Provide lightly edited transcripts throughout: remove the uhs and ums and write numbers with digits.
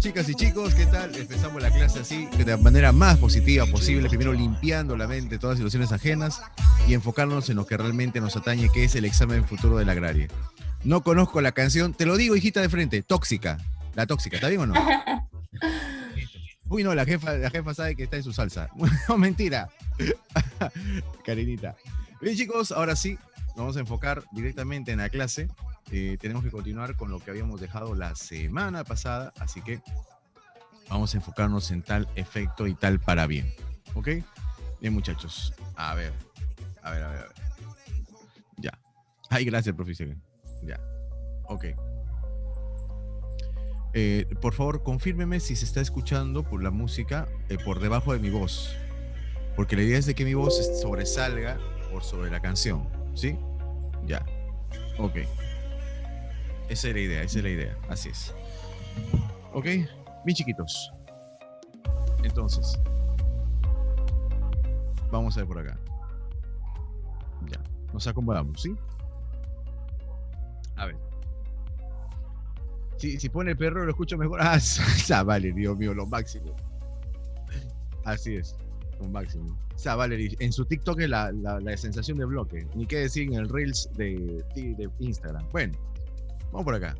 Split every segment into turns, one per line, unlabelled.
Chicas y chicos, ¿qué tal? Empezamos la clase así, de la manera más positiva posible, primero limpiando la mente de todas las ilusiones ajenas y enfocarnos en lo que realmente nos atañe, que es el examen futuro de la agraria. No conozco la canción, te lo digo, hijita de frente, Tóxica. La Tóxica, ¿está bien o no? Uy, no, la jefa sabe que está en su salsa. No, mentira. Karinita. Bien, chicos, ahora sí, nos vamos a enfocar directamente en la clase. Tenemos que continuar con lo que habíamos dejado la semana pasada, así que vamos a enfocarnos en tal efecto y tal para bien. ¿Ok? Bien, muchachos. A ver. Ya. Ay, gracias, profesor. Ya. Ok. Por favor, confírmeme si se está escuchando por la música por debajo de mi voz. Porque la idea es de que mi voz sobresalga por sobre la canción. ¿Sí? Ya. Ok. Esa es la idea. Así es. Ok. Bien chiquitos. Entonces. Vamos a ver por acá. Ya. Nos acomodamos, ¿sí? A ver. Si pone el perro lo escucho mejor. Vale, Dios mío, lo máximo. Así es, lo máximo. Valerie, en su TikTok es la sensación de bloque. Ni qué decir en el Reels de Instagram. Bueno, vamos por acá.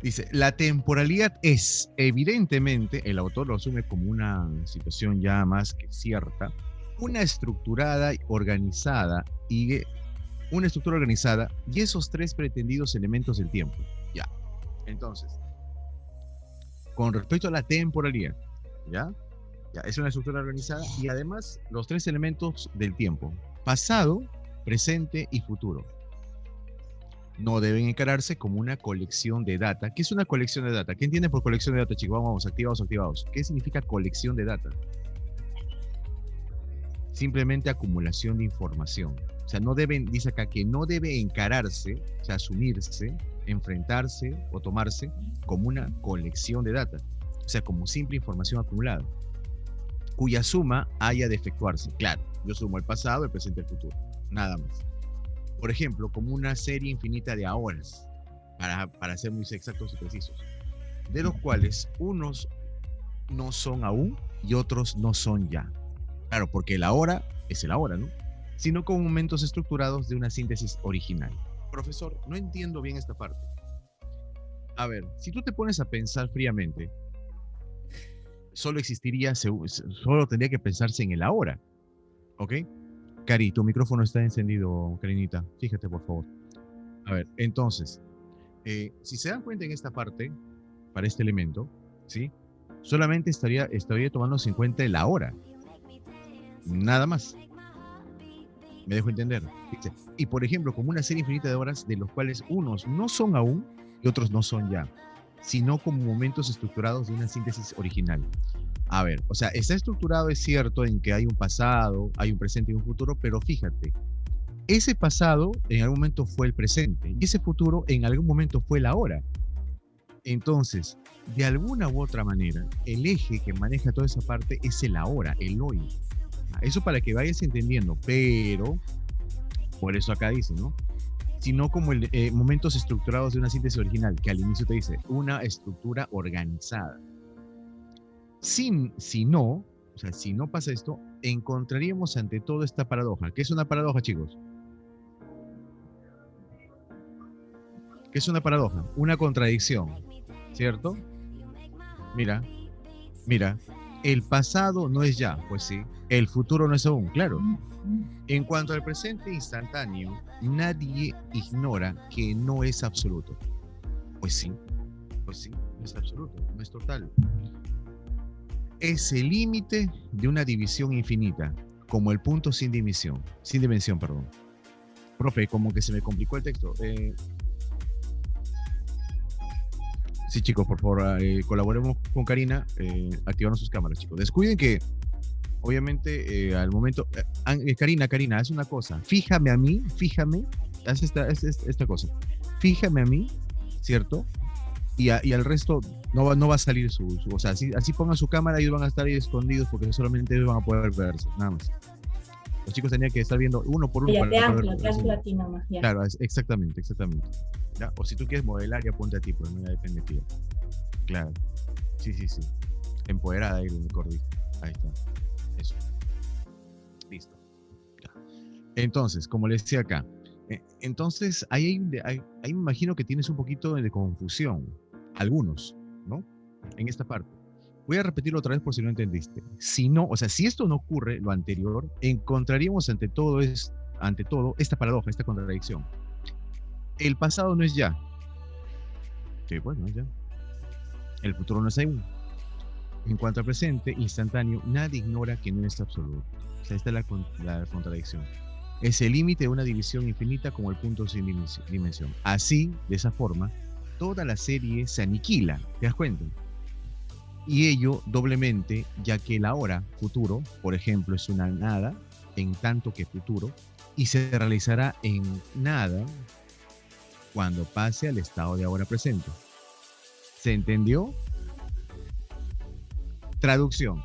Dice, la temporalidad es, evidentemente, el autor lo asume como una situación ya más que cierta, una estructura organizada y esos tres pretendidos elementos del tiempo. Ya. Entonces, con respecto a la temporalidad, ¿ya? Es una estructura organizada y además los tres elementos del tiempo, pasado, presente y futuro, no deben encararse como una colección de data. ¿Qué es una colección de data? ¿Qué entienden por colección de data, chicos? Vamos, activados. ¿Qué significa colección de data? Simplemente acumulación de información. O sea, dice acá que no debe encararse, o sea, asumirse, enfrentarse o tomarse como una colección de data. O sea, como simple información acumulada, cuya suma haya de efectuarse. Claro, yo sumo el pasado, el presente y el futuro. Nada más. Por ejemplo, como una serie infinita de ahores, para ser muy exactos y precisos, de los cuales unos no son aún y otros no son ya. Claro, porque el ahora es el ahora, ¿no? Sino como momentos estructurados de una síntesis original. Profesor, no entiendo bien esta parte. A ver, si tú te pones a pensar fríamente, solo tendría que pensarse en el ahora, ¿ok? Cari, tu micrófono está encendido, Karinita. Fíjate, por favor. A ver, entonces, si se dan cuenta en esta parte, para este elemento, ¿sí? Solamente estaría tomándose en cuenta el ahora. Nada más. ¿Me dejo entender? ¿Viste? Y por ejemplo, como una serie infinita de horas de los cuales unos no son aún y otros no son ya, sino como momentos estructurados de una síntesis original. A ver, o sea, está estructurado, es cierto, en que hay un pasado, hay un presente y un futuro, pero fíjate, ese pasado en algún momento fue el presente y ese futuro en algún momento fue el ahora. Entonces, de alguna u otra manera, el eje que maneja toda esa parte es el ahora, el hoy. Eso para que vayas entendiendo, pero por eso acá dice, ¿no? Sino como momentos estructurados de una síntesis original, que al inicio te dice una estructura organizada. Si no pasa esto, encontraríamos ante todo esta paradoja. ¿Qué es una paradoja, chicos? ¿Qué es una paradoja? Una contradicción, ¿cierto? Mira, el pasado no es ya, pues sí. El futuro no es aún, claro. En cuanto al presente instantáneo, nadie ignora que no es absoluto. Pues sí, no es absoluto, no es total. Es el límite de una división infinita, como el punto sin dimensión, perdón. Profe, como que se me complicó el texto. Sí, chicos, por favor, colaboremos con Karina, activando sus cámaras, chicos. Descuiden que, obviamente, al momento... Karina, haz una cosa. Fíjame, haz esta cosa. Fíjame a mí, ¿cierto? Y al resto no va a salir o sea, así pongan su cámara y ellos van a estar ahí escondidos porque solamente ellos van a poder verse, nada más. Los chicos tenían que estar viendo uno por uno.
Ya te anclo a ti nomás. Ya.
Claro, exactamente. ¿Ya? O si tú quieres modelar, ya ponte a ti, pero no ya depende de ti. Claro. Sí, sí, sí. Empoderada, ahí, mejor dicho. Ahí está. Eso. Listo. Ya. Entonces, como les decía acá, entonces ahí me imagino que tienes un poquito de confusión. Algunos, ¿no? En esta parte. Voy a repetirlo otra vez por si no entendiste. Si no, o sea, si esto no ocurre, lo anterior, encontraríamos ante todo esta paradoja, esta contradicción. El pasado no es ya. Sí, pues no es ya. El futuro no es aún. En cuanto al presente, instantáneo, nadie ignora que no es absoluto. O sea, esta es la contradicción. Es el límite de una división infinita como el punto sin dimensión. Así, de esa forma, toda la serie se aniquila. ¿Te das cuenta? Y ello doblemente, ya que el ahora, futuro, por ejemplo, es una nada, en tanto que futuro, y se realizará en nada cuando pase al estado de ahora presente. ¿Se entendió? Traducción.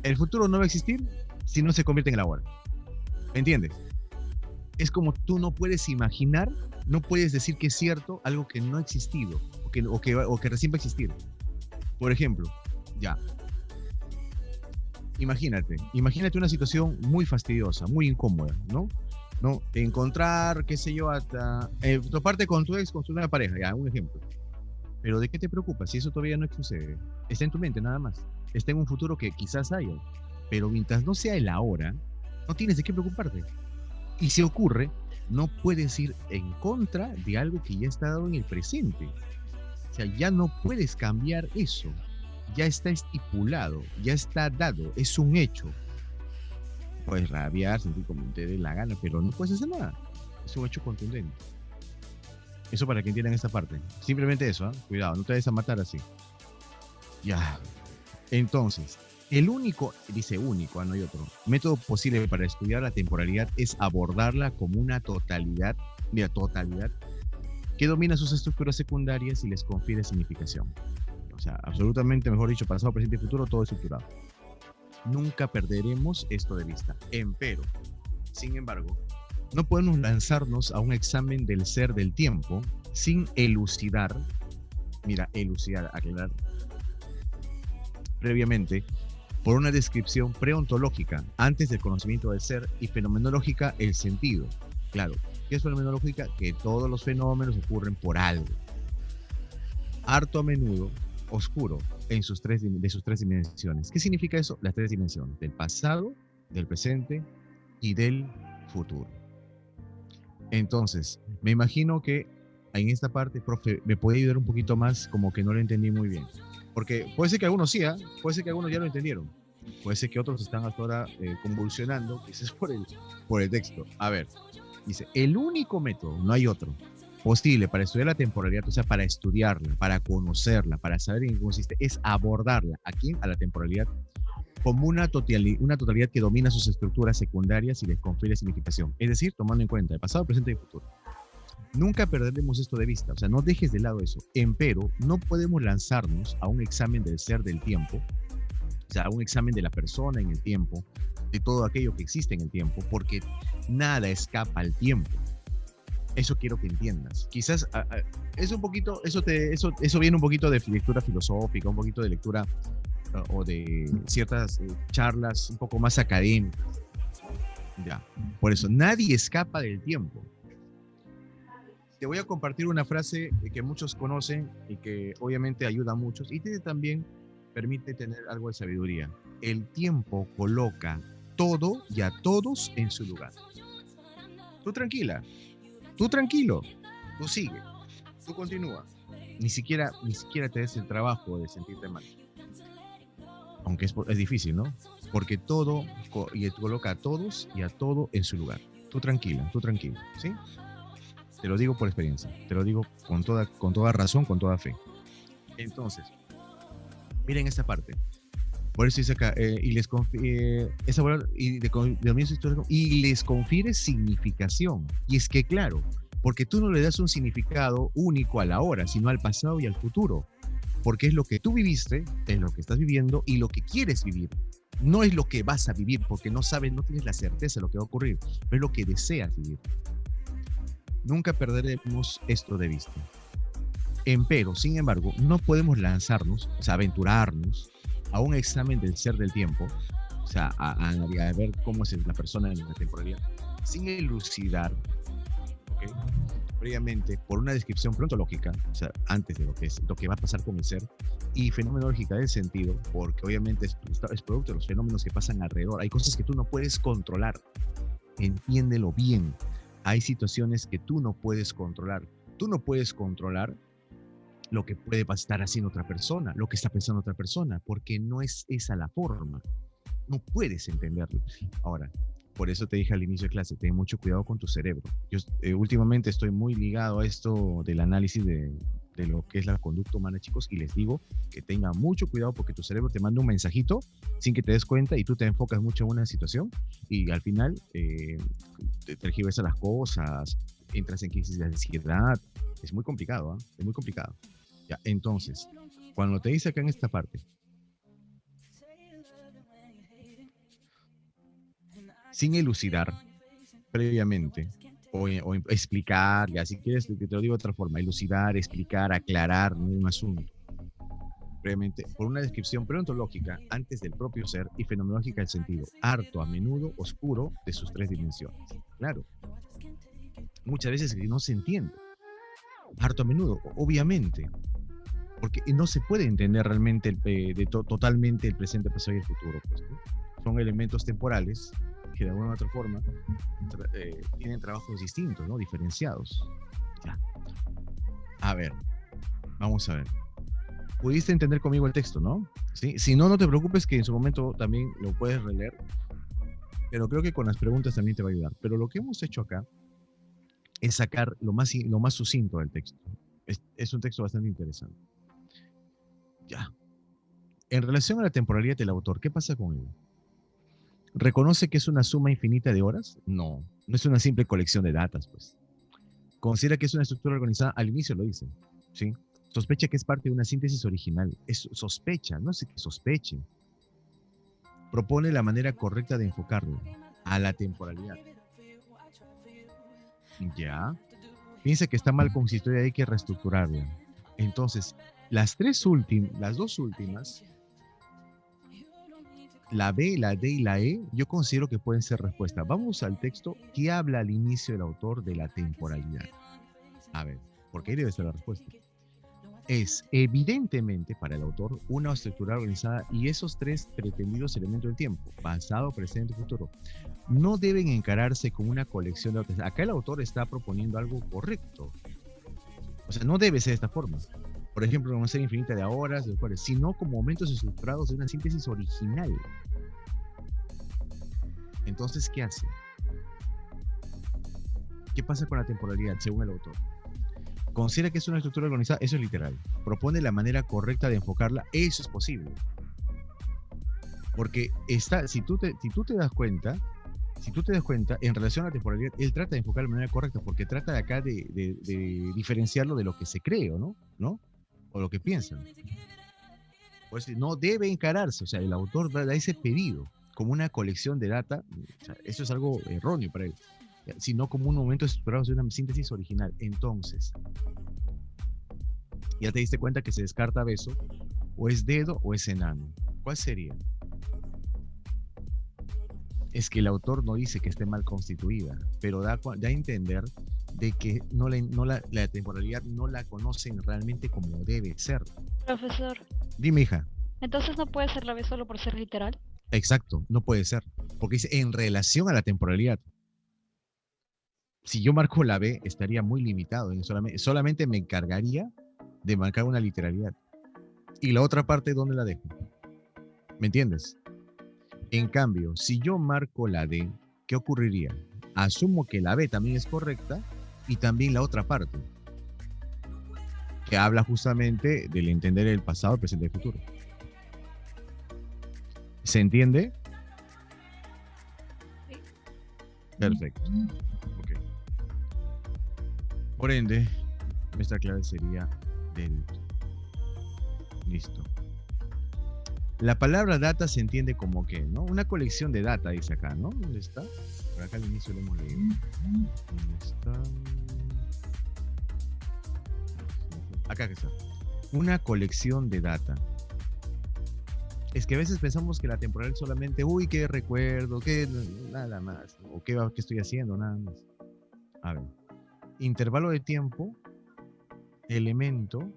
El futuro no va a existir si no se convierte en el ahora. ¿Entiendes? Es como tú no puedes imaginar, no puedes decir que es cierto algo que no ha existido o que recién va a existir. Por ejemplo, ya. Imagínate una situación muy fastidiosa, muy incómoda, ¿no? ¿No? Encontrar, qué sé yo, hasta toparte con tu ex, con tu nueva pareja, ya, un ejemplo. Pero ¿de qué te preocupas si eso todavía no sucede? Está en tu mente nada más. Está en un futuro que quizás haya. Pero mientras no sea el ahora, no tienes de qué preocuparte. Y si ocurre, no puedes ir en contra de algo que ya está dado en el presente. O sea, ya no puedes cambiar eso. Ya está estipulado, ya está dado, es un hecho. Puedes rabiar, sentir como te dé la gana, pero no puedes hacer nada. Es un hecho contundente. Eso para que entiendan esta parte. Simplemente eso, ¿eh? Cuidado, no te vayas a matar así. Ya. Entonces, el único, dice único, no hay otro, método posible para estudiar la temporalidad es abordarla como una totalidad que domina sus estructuras secundarias y les confiere significación. O sea, absolutamente, mejor dicho, pasado, presente y futuro, todo estructurado. Nunca perderemos esto de vista. Empero, sin embargo, no podemos lanzarnos a un examen del ser del tiempo sin elucidar, aclarar previamente por una descripción preontológica antes del conocimiento del ser y fenomenológica el sentido. Claro, ¿qué es fenomenológica? Que todos los fenómenos ocurren por algo. Harto a menudo oscuro de sus tres dimensiones. ¿Qué significa eso? Las tres dimensiones, del pasado, del presente y del futuro. Entonces, me imagino que en esta parte, profe, me puede ayudar un poquito más, como que no lo entendí muy bien. Porque puede ser que algunos sí, puede ser que algunos ya lo entendieron. Puede ser que otros están hasta ahora convulsionando, quizás por el texto. A ver, dice, el único método, no hay otro, posible para estudiar la temporalidad, o sea, para estudiarla, para conocerla, para saber en qué consiste, es abordarla. ¿A quién? A la temporalidad como una totalidad que domina sus estructuras secundarias y les confiere significación. Es decir, tomando en cuenta el pasado, presente y futuro. Nunca perderemos esto de vista, o sea, no dejes de lado eso. Empero, no podemos lanzarnos a un examen del ser del tiempo, o sea, a un examen de la persona en el tiempo, de todo aquello que existe en el tiempo, porque nada escapa al tiempo. Eso quiero que entiendas. Quizás es un poquito, eso viene un poquito de lectura filosófica, un poquito de lectura o de ciertas charlas un poco más académicas. Ya, por eso, nadie escapa del tiempo. Te voy a compartir una frase que muchos conocen y que obviamente ayuda a muchos y también permite tener algo de sabiduría. El tiempo coloca todo y a todos en su lugar. Tú tranquila, tú tranquilo, tú sigue, tú continúa. Ni siquiera te des el trabajo de sentirte mal. Aunque es difícil, ¿no? Porque todo coloca a todos y a todo en su lugar. Tú tranquila, ¿sí? Te lo digo por experiencia, te lo digo con toda razón, con toda fe. Entonces, miren esta parte. Por eso dice acá, y les confiere significación. Y es que claro, porque tú no le das un significado único a la hora, sino al pasado y al futuro. Porque es lo que tú viviste, es lo que estás viviendo y lo que quieres vivir. No es lo que vas a vivir, porque no sabes, no tienes la certeza de lo que va a ocurrir, pero es lo que deseas vivir. Nunca perderemos esto de vista. Empero, sin embargo, no podemos lanzarnos, o sea, aventurarnos a un examen del ser del tiempo, o sea, a ver cómo es la persona en la temporalidad, sin elucidar, ¿ok? Previamente, por una descripción prontológica, o sea, antes de lo que va a pasar con el ser, y fenomenológica del sentido, porque obviamente es producto de los fenómenos que pasan alrededor. Hay cosas que tú no puedes controlar, entiéndelo bien. Hay situaciones que tú no puedes controlar. Tú no puedes controlar lo que puede estar haciendo otra persona, lo que está pensando otra persona, porque no es esa la forma. No puedes entenderlo. Ahora, por eso te dije al inicio de clase, ten mucho cuidado con tu cerebro. Yo últimamente estoy muy ligado a esto del análisis de lo que es la conducta humana, chicos, y les digo que tengan mucho cuidado porque tu cerebro te manda un mensajito sin que te des cuenta y tú te enfocas mucho en una situación y al final te tergiversas las cosas, entras en crisis de ansiedad. Es muy complicado, ¿eh? Es muy complicado. Ya, entonces, cuando te dice acá en esta parte, sin elucidar previamente o explicar, ya si quieres te lo digo de otra forma, elucidar, explicar, aclarar un asunto previamente por una descripción preontológica antes del propio ser y fenomenológica del sentido, harto a menudo oscuro de sus tres dimensiones. Claro, muchas veces no se entiende, harto a menudo, obviamente, porque no se puede entender realmente totalmente el presente, pasado y el futuro. Pues, ¿no? Son elementos temporales que de alguna u otra forma tienen trabajos distintos, ¿no? Diferenciados. Ya. A ver, vamos a ver. Pudiste entender conmigo el texto, ¿no? ¿Sí? Si no, no te preocupes que en su momento también lo puedes releer, pero creo que con las preguntas también te va a ayudar. Pero lo que hemos hecho acá es sacar lo más sucinto del texto. Es un texto bastante interesante. Ya. En relación a la temporalidad del autor, ¿qué pasa con él? ¿Reconoce que es una suma infinita de horas? No, no es una simple colección de datas, pues. Considera que es una estructura organizada, al inicio lo dice, ¿sí? Sospecha que es parte de una síntesis original. Es sospecha, no sé qué sospeche. Propone la manera correcta de enfocarlo a la temporalidad. Ya. Piensa que está mal constituida y hay que reestructurarla. Entonces, las dos últimas, la B, la D y la E, yo considero que pueden ser respuestas. Vamos al texto que habla al inicio el autor de la temporalidad. A ver, porque ahí debe ser la respuesta. Es evidentemente para el autor una estructura organizada y esos tres pretendidos elementos del tiempo, pasado, presente y futuro, no deben encararse como una colección de datos. Acá el autor está proponiendo algo correcto. O sea, no debe ser de esta forma. Por ejemplo, una serie infinita de horas, de cuales, sino como momentos estructurados de una síntesis original. Entonces, ¿qué hace? ¿Qué pasa con la temporalidad, según el autor? Considera que es una estructura organizada, eso es literal. Propone la manera correcta de enfocarla, eso es posible. Porque si tú te das cuenta, en relación a la temporalidad, él trata de enfocar de manera correcta, porque trata de acá de diferenciarlo de lo que se cree, ¿no? O lo que piensan. Pues no debe encararse, o sea, el autor da ese pedido como una colección de data, o sea, eso es algo erróneo para él, sino como un momento estructurado de una síntesis original. Entonces, ya te diste cuenta que se descarta beso, o es dedo o es enano. ¿Cuál sería? Es que el autor no dice que esté mal constituida, pero da a entender de que la temporalidad no la conocen realmente como debe ser.
Profesor.
Dime, hija.
Entonces no puede ser la B solo por ser literal.
Exacto, no puede ser, porque dice en relación a la temporalidad. Si yo marco la B, estaría muy limitado. Solamente me encargaría de marcar una literalidad. Y la otra parte, ¿dónde la dejo? ¿Me entiendes? En cambio, si yo marco la D, ¿qué ocurriría? Asumo que la B también es correcta y también la otra parte, que habla justamente del entender el pasado, el presente y el futuro. ¿Se entiende?
Sí.
Perfecto. Okay. Por ende, nuestra clave sería delito. Listo. La palabra data se entiende como que, ¿no? Una colección de data, dice acá, ¿no? ¿Dónde está? Por acá al inicio lo hemos leído. ¿Dónde está? Acá que está. Una colección de data. Es que a veces pensamos que la temporal es solamente, uy, qué recuerdo, qué nada más, o qué estoy haciendo, nada más. A ver, intervalo de tiempo, elemento,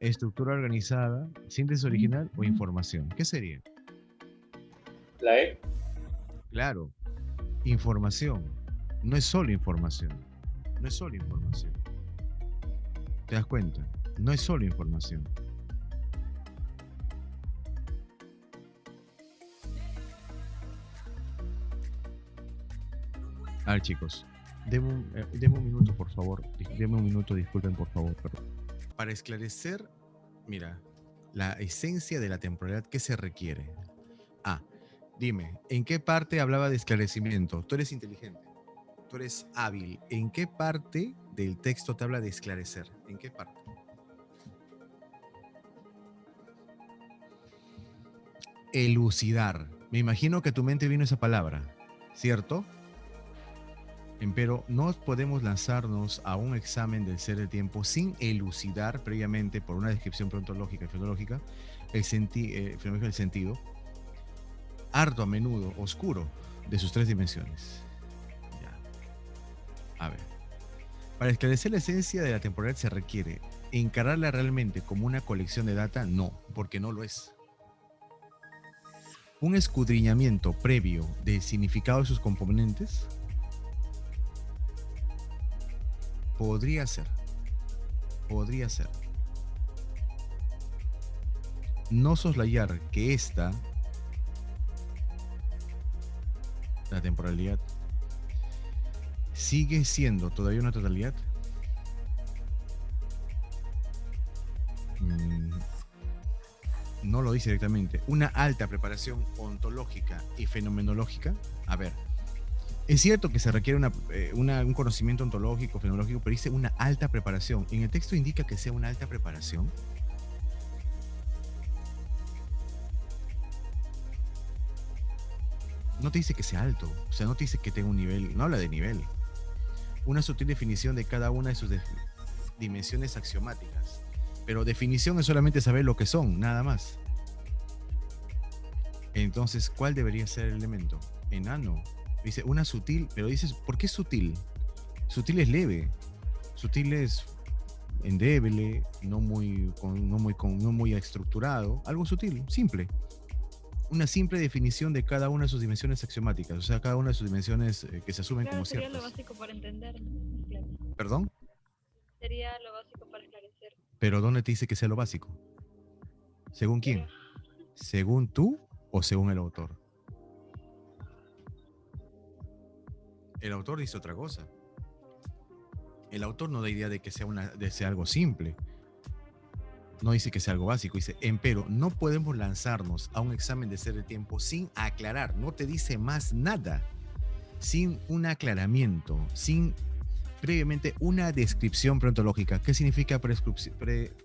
estructura organizada, síntesis original o información. ¿Qué sería?
La E.
Claro, información. No es solo información. No es solo información. ¿Te das cuenta? No es solo información. A ver, chicos, deme un minuto, por favor. Deme un minuto, disculpen, por favor. Perdón. Para esclarecer, mira, la esencia de la temporalidad, ¿qué se requiere? Ah, dime, ¿en qué parte hablaba de esclarecimiento? Tú eres inteligente, tú eres hábil. ¿En qué parte del texto te habla de esclarecer? ¿En qué parte? Elucidar. Me imagino que a tu mente vino esa palabra, ¿cierto? Empero no podemos lanzarnos a un examen del ser del tiempo sin elucidar previamente por una descripción ontológica y fenomenológica el fenómeno del sentido, harto a menudo oscuro, de sus tres dimensiones. Ya. A ver. Para esclarecer la esencia de la temporalidad se requiere encararla realmente como una colección de data, no, porque no lo es. Un escudriñamiento previo del significado de sus componentes podría ser. No soslayar que la temporalidad, sigue siendo todavía una totalidad. No lo dice directamente. Una alta preparación ontológica y fenomenológica. A ver. Es cierto que se requiere un conocimiento ontológico, fenomenológico, pero dice una alta preparación. ¿En el texto indica que sea una alta preparación? No te dice que sea alto, o sea, no te dice que tenga un nivel, no habla de nivel. Una sutil definición de cada una de sus dimensiones axiomáticas. Pero definición es solamente saber lo que son, nada más. Entonces, ¿cuál debería ser el elemento? Enano. Dice una sutil, pero dices, ¿por qué sutil? Sutil es leve, sutil es endeble, no muy estructurado, algo sutil, simple. Una simple definición de cada una de sus dimensiones axiomáticas, o sea, cada una de sus dimensiones que se asumen como
sería
ciertas.
Lo básico para entender. Claro.
¿Perdón?
Sería lo básico para esclarecer.
¿Pero dónde te dice que sea lo básico? ¿Según quién? ¿Según tú o según el autor? El autor dice otra cosa. El autor no da idea de que sea algo simple. No dice que sea algo básico. Dice, empero, no podemos lanzarnos a un examen de ser de tiempo sin aclarar. No te dice más nada. Sin un aclaramiento. Sin previamente una descripción preontológica. ¿Qué significa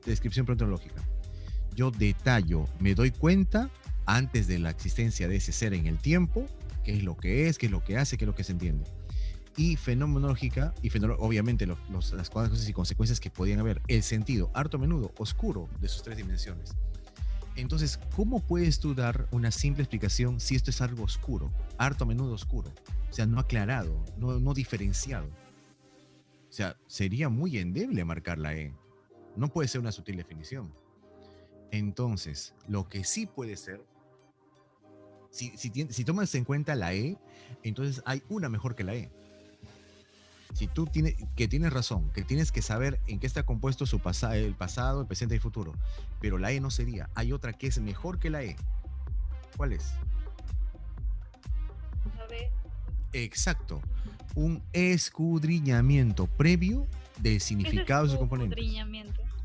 descripción preontológica? Yo detallo, me doy cuenta antes de la existencia de ese ser en el tiempo, qué es lo que es, qué es lo que hace, qué es lo que se entiende. Y fenomenológica, obviamente las cosas y consecuencias que podían haber, el sentido, harto a menudo, oscuro de sus tres dimensiones. Entonces, ¿cómo puedes tú dar una simple explicación si esto es algo oscuro, harto a menudo oscuro? O sea, no aclarado, no diferenciado. O sea, sería muy endeble marcar la E. No puede ser una sutil definición. Entonces, lo que sí puede ser, si tomas en cuenta la E, entonces hay una mejor que la E. Si tú tienes razón, que tienes que saber en qué está compuesto el pasado, el presente y el futuro, pero la E no sería. Hay otra que es mejor que la E. ¿Cuál es?
La B.
Exacto. Un escudriñamiento previo del significado de sus componentes.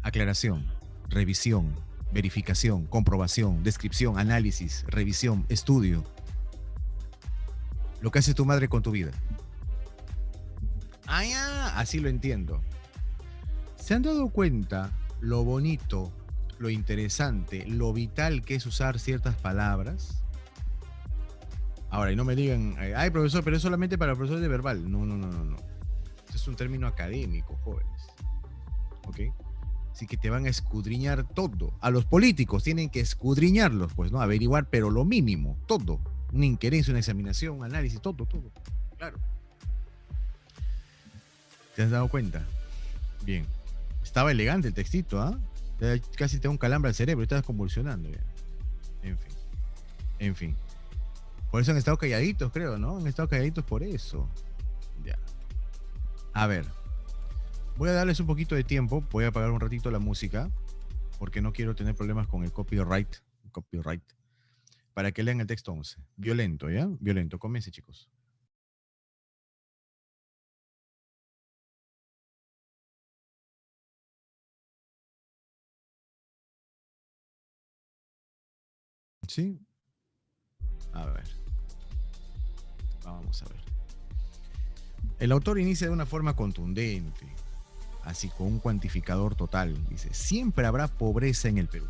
Aclaración, revisión, verificación, comprobación, descripción, análisis, revisión, estudio. Lo que hace tu madre con tu vida. Ah, ya, así lo entiendo. ¿Se han dado cuenta lo bonito, lo interesante, lo vital que es usar ciertas palabras? Ahora, y no me digan, ay, profesor, pero es solamente para profesores de verbal. No. Este es un término académico, jóvenes. ¿Ok? Así que te van a escudriñar todo. A los políticos tienen que escudriñarlos, pues, ¿no? Averiguar, pero lo mínimo, todo. Una inquerencia, una examinación, un análisis, todo. Claro. ¿Te has dado cuenta? Bien. Estaba elegante el textito, ¿ah? Casi te da un calambre al cerebro, estás convulsionando ya. En fin. Por eso han estado calladitos, creo, ¿no? Han estado calladitos por eso. Ya. A ver. Voy a darles un poquito de tiempo. Voy a apagar un ratito la música. Porque no quiero tener problemas con el copyright. Para que lean el texto 11. Violento, ¿ya? Violento. Comience, chicos. ¿Sí? A ver. Vamos a ver. El autor inicia de una forma contundente, así con un cuantificador total. Dice, siempre habrá pobreza en el Perú.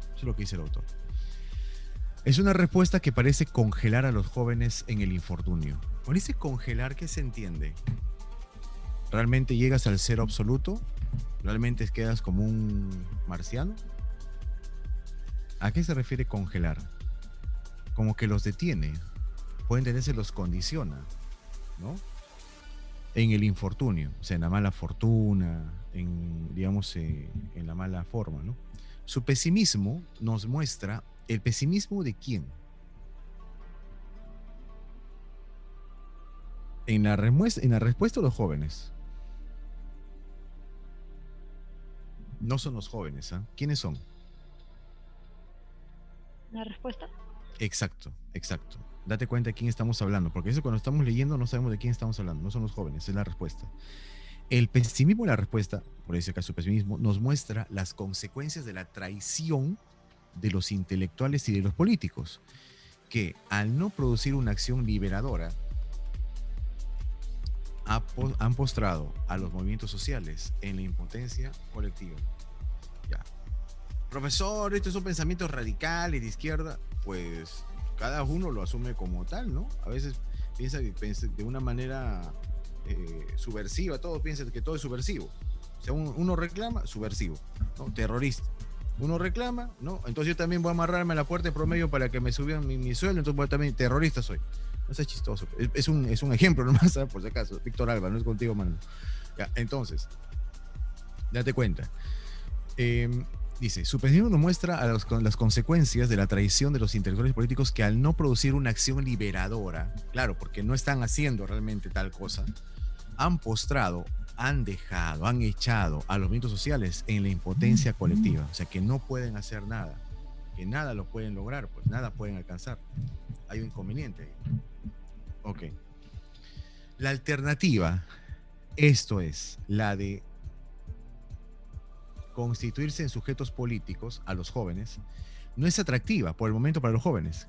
Eso es lo que dice el autor. Es una respuesta que parece congelar a los jóvenes en el infortunio. Con ese congelar, ¿qué se entiende? ¿Realmente llegas al cero absoluto? ¿Realmente quedas como un marciano? ¿A qué se refiere congelar? Como que los detiene. Pueden tenerse, los condiciona, ¿no? En el infortunio, o sea, en la mala fortuna, digamos, en la mala forma, ¿no? Su pesimismo nos muestra el pesimismo de quién. En la respuesta de los jóvenes. No son los jóvenes, ¿ah? ¿Quiénes son?
¿La respuesta?
Exacto. Date cuenta de quién estamos hablando, porque eso cuando estamos leyendo no sabemos de quién estamos hablando, no son los jóvenes, es la respuesta. El pesimismo de la respuesta, por ese caso pesimismo, nos muestra las consecuencias de la traición de los intelectuales y de los políticos, que al no producir una acción liberadora, han postrado a los movimientos sociales en la impotencia colectiva. Ya. Profesor, estos son pensamientos radicales de izquierda. Pues cada uno lo asume como tal, ¿no? A veces piensa de una manera subversiva, todos piensan que todo es subversivo. O sea, uno reclama, subversivo, ¿no? Terrorista. Uno reclama, ¿no? Entonces yo también voy a amarrarme a la puerta de promedio para que me suban mi sueldo, entonces voy también, terrorista soy. No sea chistoso. Es un ejemplo nomás, ¿sabes? Por si acaso. Víctor Alba, no es contigo, mano. Ya, entonces, date cuenta. Dice, su pesimismo nos muestra las consecuencias de la traición de los intelectuales políticos que al no producir una acción liberadora, claro, porque no están haciendo realmente tal cosa, han postrado, han dejado, han echado a los movimientos sociales en la impotencia colectiva. O sea, que no pueden hacer nada, que nada lo pueden lograr, pues nada pueden alcanzar. Hay un inconveniente ahí. Ok. La alternativa, esto es, la de constituirse en sujetos políticos a los jóvenes, no es atractiva por el momento para los jóvenes.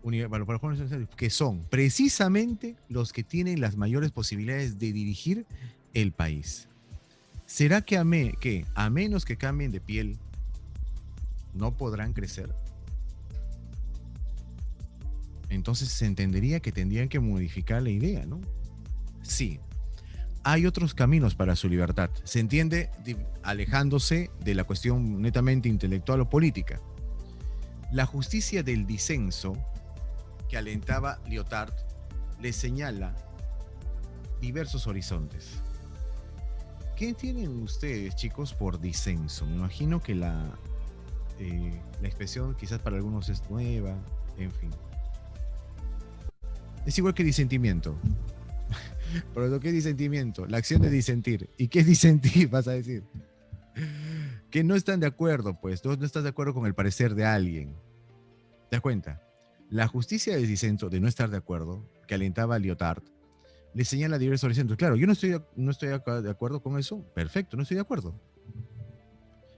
Para los jóvenes que son precisamente los que tienen las mayores posibilidades de dirigir el país. ¿Será que a menos que cambien de piel, no podrán crecer? Entonces se entendería que tendrían que modificar la idea, ¿no? Sí. Hay otros caminos para su libertad. Se entiende alejándose de la cuestión netamente intelectual o política. La justicia del disenso que alentaba Lyotard le señala diversos horizontes. ¿Qué tienen ustedes, chicos, por disenso? Me imagino que la expresión quizás para algunos es nueva, en fin. Es igual que disentimiento. Pero ¿qué es disentimiento? La acción de disentir. ¿Y qué es disentir? Vas a decir. Que no están de acuerdo, pues. No estás de acuerdo con el parecer de alguien. ¿Te das cuenta? La justicia del disenso, de no estar de acuerdo, que alentaba a Lyotard, le señala diversos horizontes. Claro, yo no estoy de acuerdo con eso. Perfecto, no estoy de acuerdo.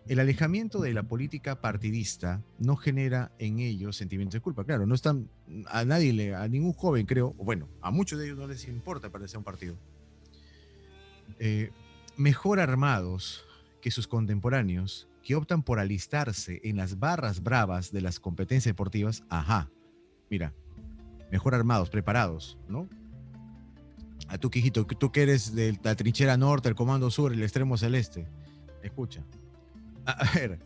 El alejamiento de la política partidista no genera en ellos sentimientos de culpa. Claro, no están a ningún joven, creo, o bueno, a muchos de ellos no les importa pertenecer a un partido. Mejor armados que sus contemporáneos, que optan por alistarse en las barras bravas de las competencias deportivas. Ajá, mira, mejor armados, preparados, ¿no? A tú, Quijito, tú que eres de la trinchera norte, el comando sur, el extremo celeste. Escucha. A ver,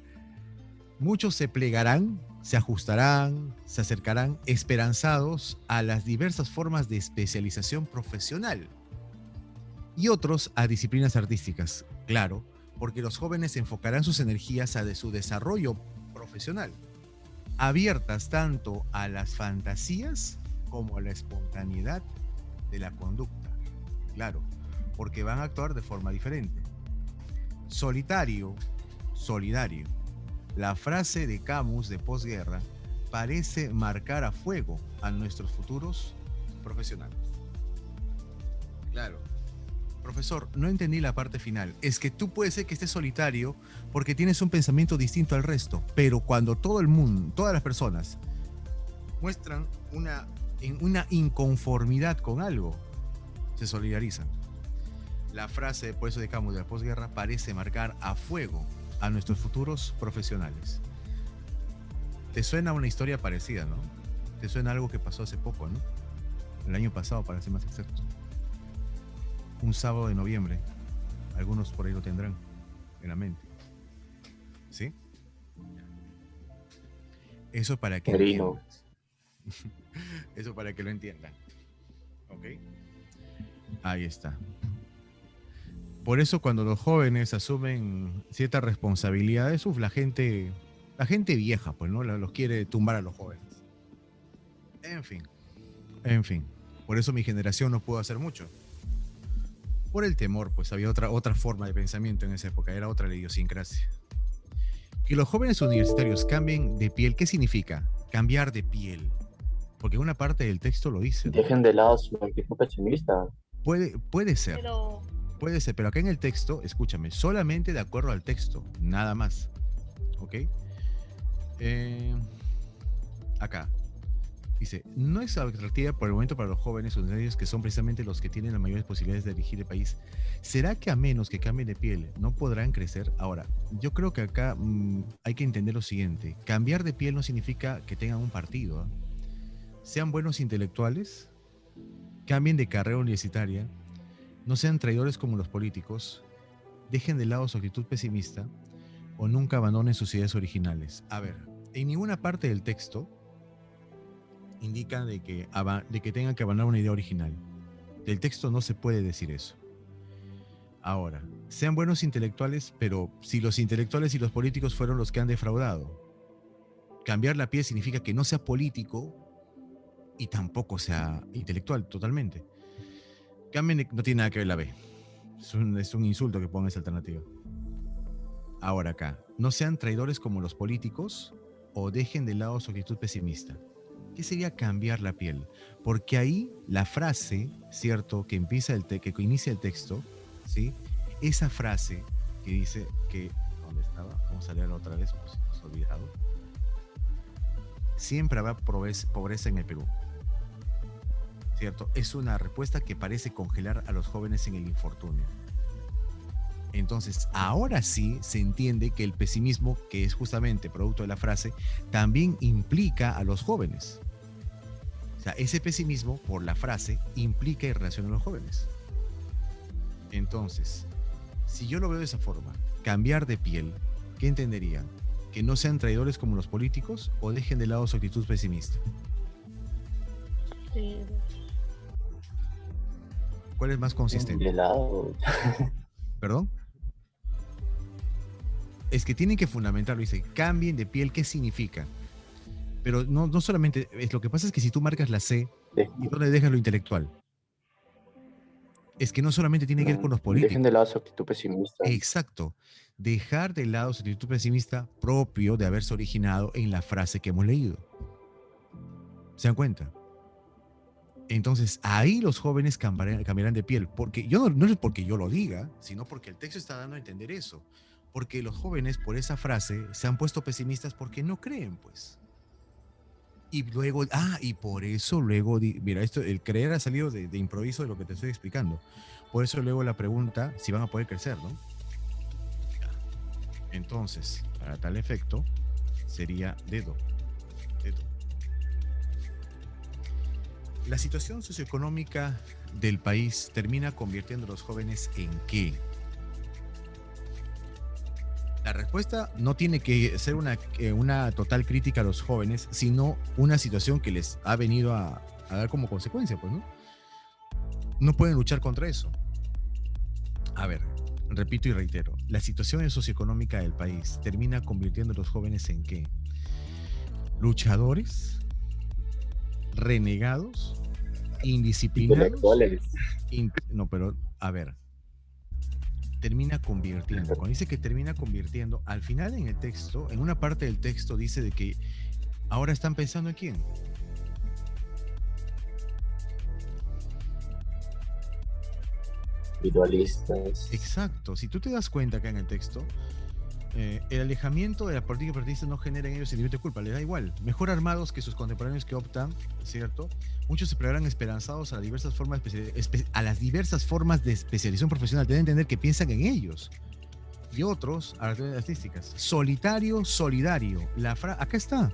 muchos se plegarán, se ajustarán, se acercarán esperanzados a las diversas formas de especialización profesional y otros a disciplinas artísticas, claro, porque los jóvenes enfocarán sus energías a su desarrollo profesional, abiertas tanto a las fantasías como a la espontaneidad de la conducta, claro, porque van a actuar de forma diferente. Solitario, solidario. La frase de Camus de posguerra parece marcar a fuego a nuestros futuros profesionales. Claro. Profesor, no entendí la parte final. Es que tú puedes ser que estés solitario porque tienes un pensamiento distinto al resto, pero cuando todo el mundo, todas las personas muestran una inconformidad con algo, se solidarizan. La frase, por eso de Camus de la posguerra, parece marcar a fuego a nuestros futuros profesionales. ¿Te suena una historia parecida, no? ¿Te suena algo que pasó hace poco, no? El año pasado, para ser más exacto. Un sábado de noviembre. Algunos por ahí lo tendrán en la mente. ¿Sí? Eso para que entiendan. Eso para que lo entiendan. ¿Ok? Ahí está. Por eso cuando los jóvenes asumen ciertas responsabilidades, la gente vieja, pues, ¿no? Los quiere tumbar a los jóvenes. En fin. Por eso mi generación no pudo hacer mucho. Por el temor, pues había otra forma de pensamiento en esa época, era otra idiosincrasia. Que los jóvenes universitarios cambien de piel, ¿qué significa? Cambiar de piel. Porque una parte del texto lo dice, ¿no?
Dejen de lado su actitud pesimista.
Puede ser. Puede ser, pero acá en el texto, escúchame, solamente de acuerdo al texto, nada más. ¿Ok? Acá. Dice, no es atractiva por el momento para los jóvenes universitarios que son precisamente los que tienen las mayores posibilidades de dirigir el país. ¿Será que a menos que cambien de piel no podrán crecer? Ahora, yo creo que acá hay que entender lo siguiente. Cambiar de piel no significa que tengan un partido, ¿eh? Sean buenos intelectuales, cambien de carrera universitaria, no sean traidores como los políticos, dejen de lado su actitud pesimista o nunca abandonen sus ideas originales. A ver, en ninguna parte del texto indica de que tengan que abandonar una idea original. Del texto no se puede decir eso. Ahora, sean buenos intelectuales, pero si los intelectuales y los políticos fueron los que han defraudado, cambiar la piel significa que no sea político y tampoco sea intelectual totalmente. Cambien, no tiene nada que ver la B. Es un insulto que pongan esa alternativa. Ahora acá, no sean traidores como los políticos o dejen de lado su actitud pesimista. ¿Qué sería cambiar la piel? Porque ahí la frase, ¿cierto? Que inicia el texto, ¿sí? Esa frase que dice que... ¿Dónde estaba? Vamos a leerla otra vez, pues nos hemos olvidado. Siempre habrá pobreza en el Perú. ¿Cierto? Es una respuesta que parece congelar a los jóvenes en el infortunio. Entonces, ahora sí se entiende que el pesimismo, que es justamente producto de la frase, también implica a los jóvenes. O sea, ese pesimismo por la frase implica y relaciona a los jóvenes. Entonces, si yo lo veo de esa forma, cambiar de piel, ¿qué entenderían? ¿Que no sean traidores como los políticos o dejen de lado su actitud pesimista?
Sí.
¿Cuál es más consistente?
De lado.
¿Perdón? Es que tienen que fundamentarlo. Dice, cambien de piel, ¿qué significa? Pero no solamente, lo que pasa es que si tú marcas la C y no le dejas lo intelectual, es que no solamente tiene que ver con los políticos.
Dejen de lado su actitud pesimista.
Exacto. Dejar de lado su actitud pesimista propio de haberse originado en la frase que hemos leído. ¿Se dan cuenta? Entonces, ahí los jóvenes cambiarán de piel. Porque no es porque yo lo diga, sino porque el texto está dando a entender eso. Porque los jóvenes, por esa frase, se han puesto pesimistas porque no creen, pues. Y luego, y por eso luego, mira, el creer ha salido de improviso de lo que te estoy explicando. Por eso luego la pregunta, si van a poder crecer, ¿no? Entonces, para tal efecto, sería dedo. La situación socioeconómica del país termina convirtiendo a los jóvenes ¿en qué? La respuesta no tiene que ser una total crítica a los jóvenes, sino una situación que les ha venido a dar como consecuencia, pues, ¿no? No pueden luchar contra eso. A ver, repito y reitero, la situación socioeconómica del país termina convirtiendo a los jóvenes en ¿qué? Luchadores, renegados, indisciplinados.
Intelectuales.
No, pero a ver, termina convirtiendo. Cuando dice que termina convirtiendo, al final en el texto, en una parte del texto dice de que ahora están pensando en quién.
Individualistas.
Exacto. Si tú te das cuenta acá en el texto, el alejamiento de la política partidista no genera en ellos sentimiento de culpa, les da igual. Mejor armados que sus contemporáneos que optan, ¿cierto? Muchos se plegarán esperanzados a las diversas formas de especialización profesional. Deben entender que piensan en ellos. Y otros, a las artísticas. Solitario, solidario. Acá está.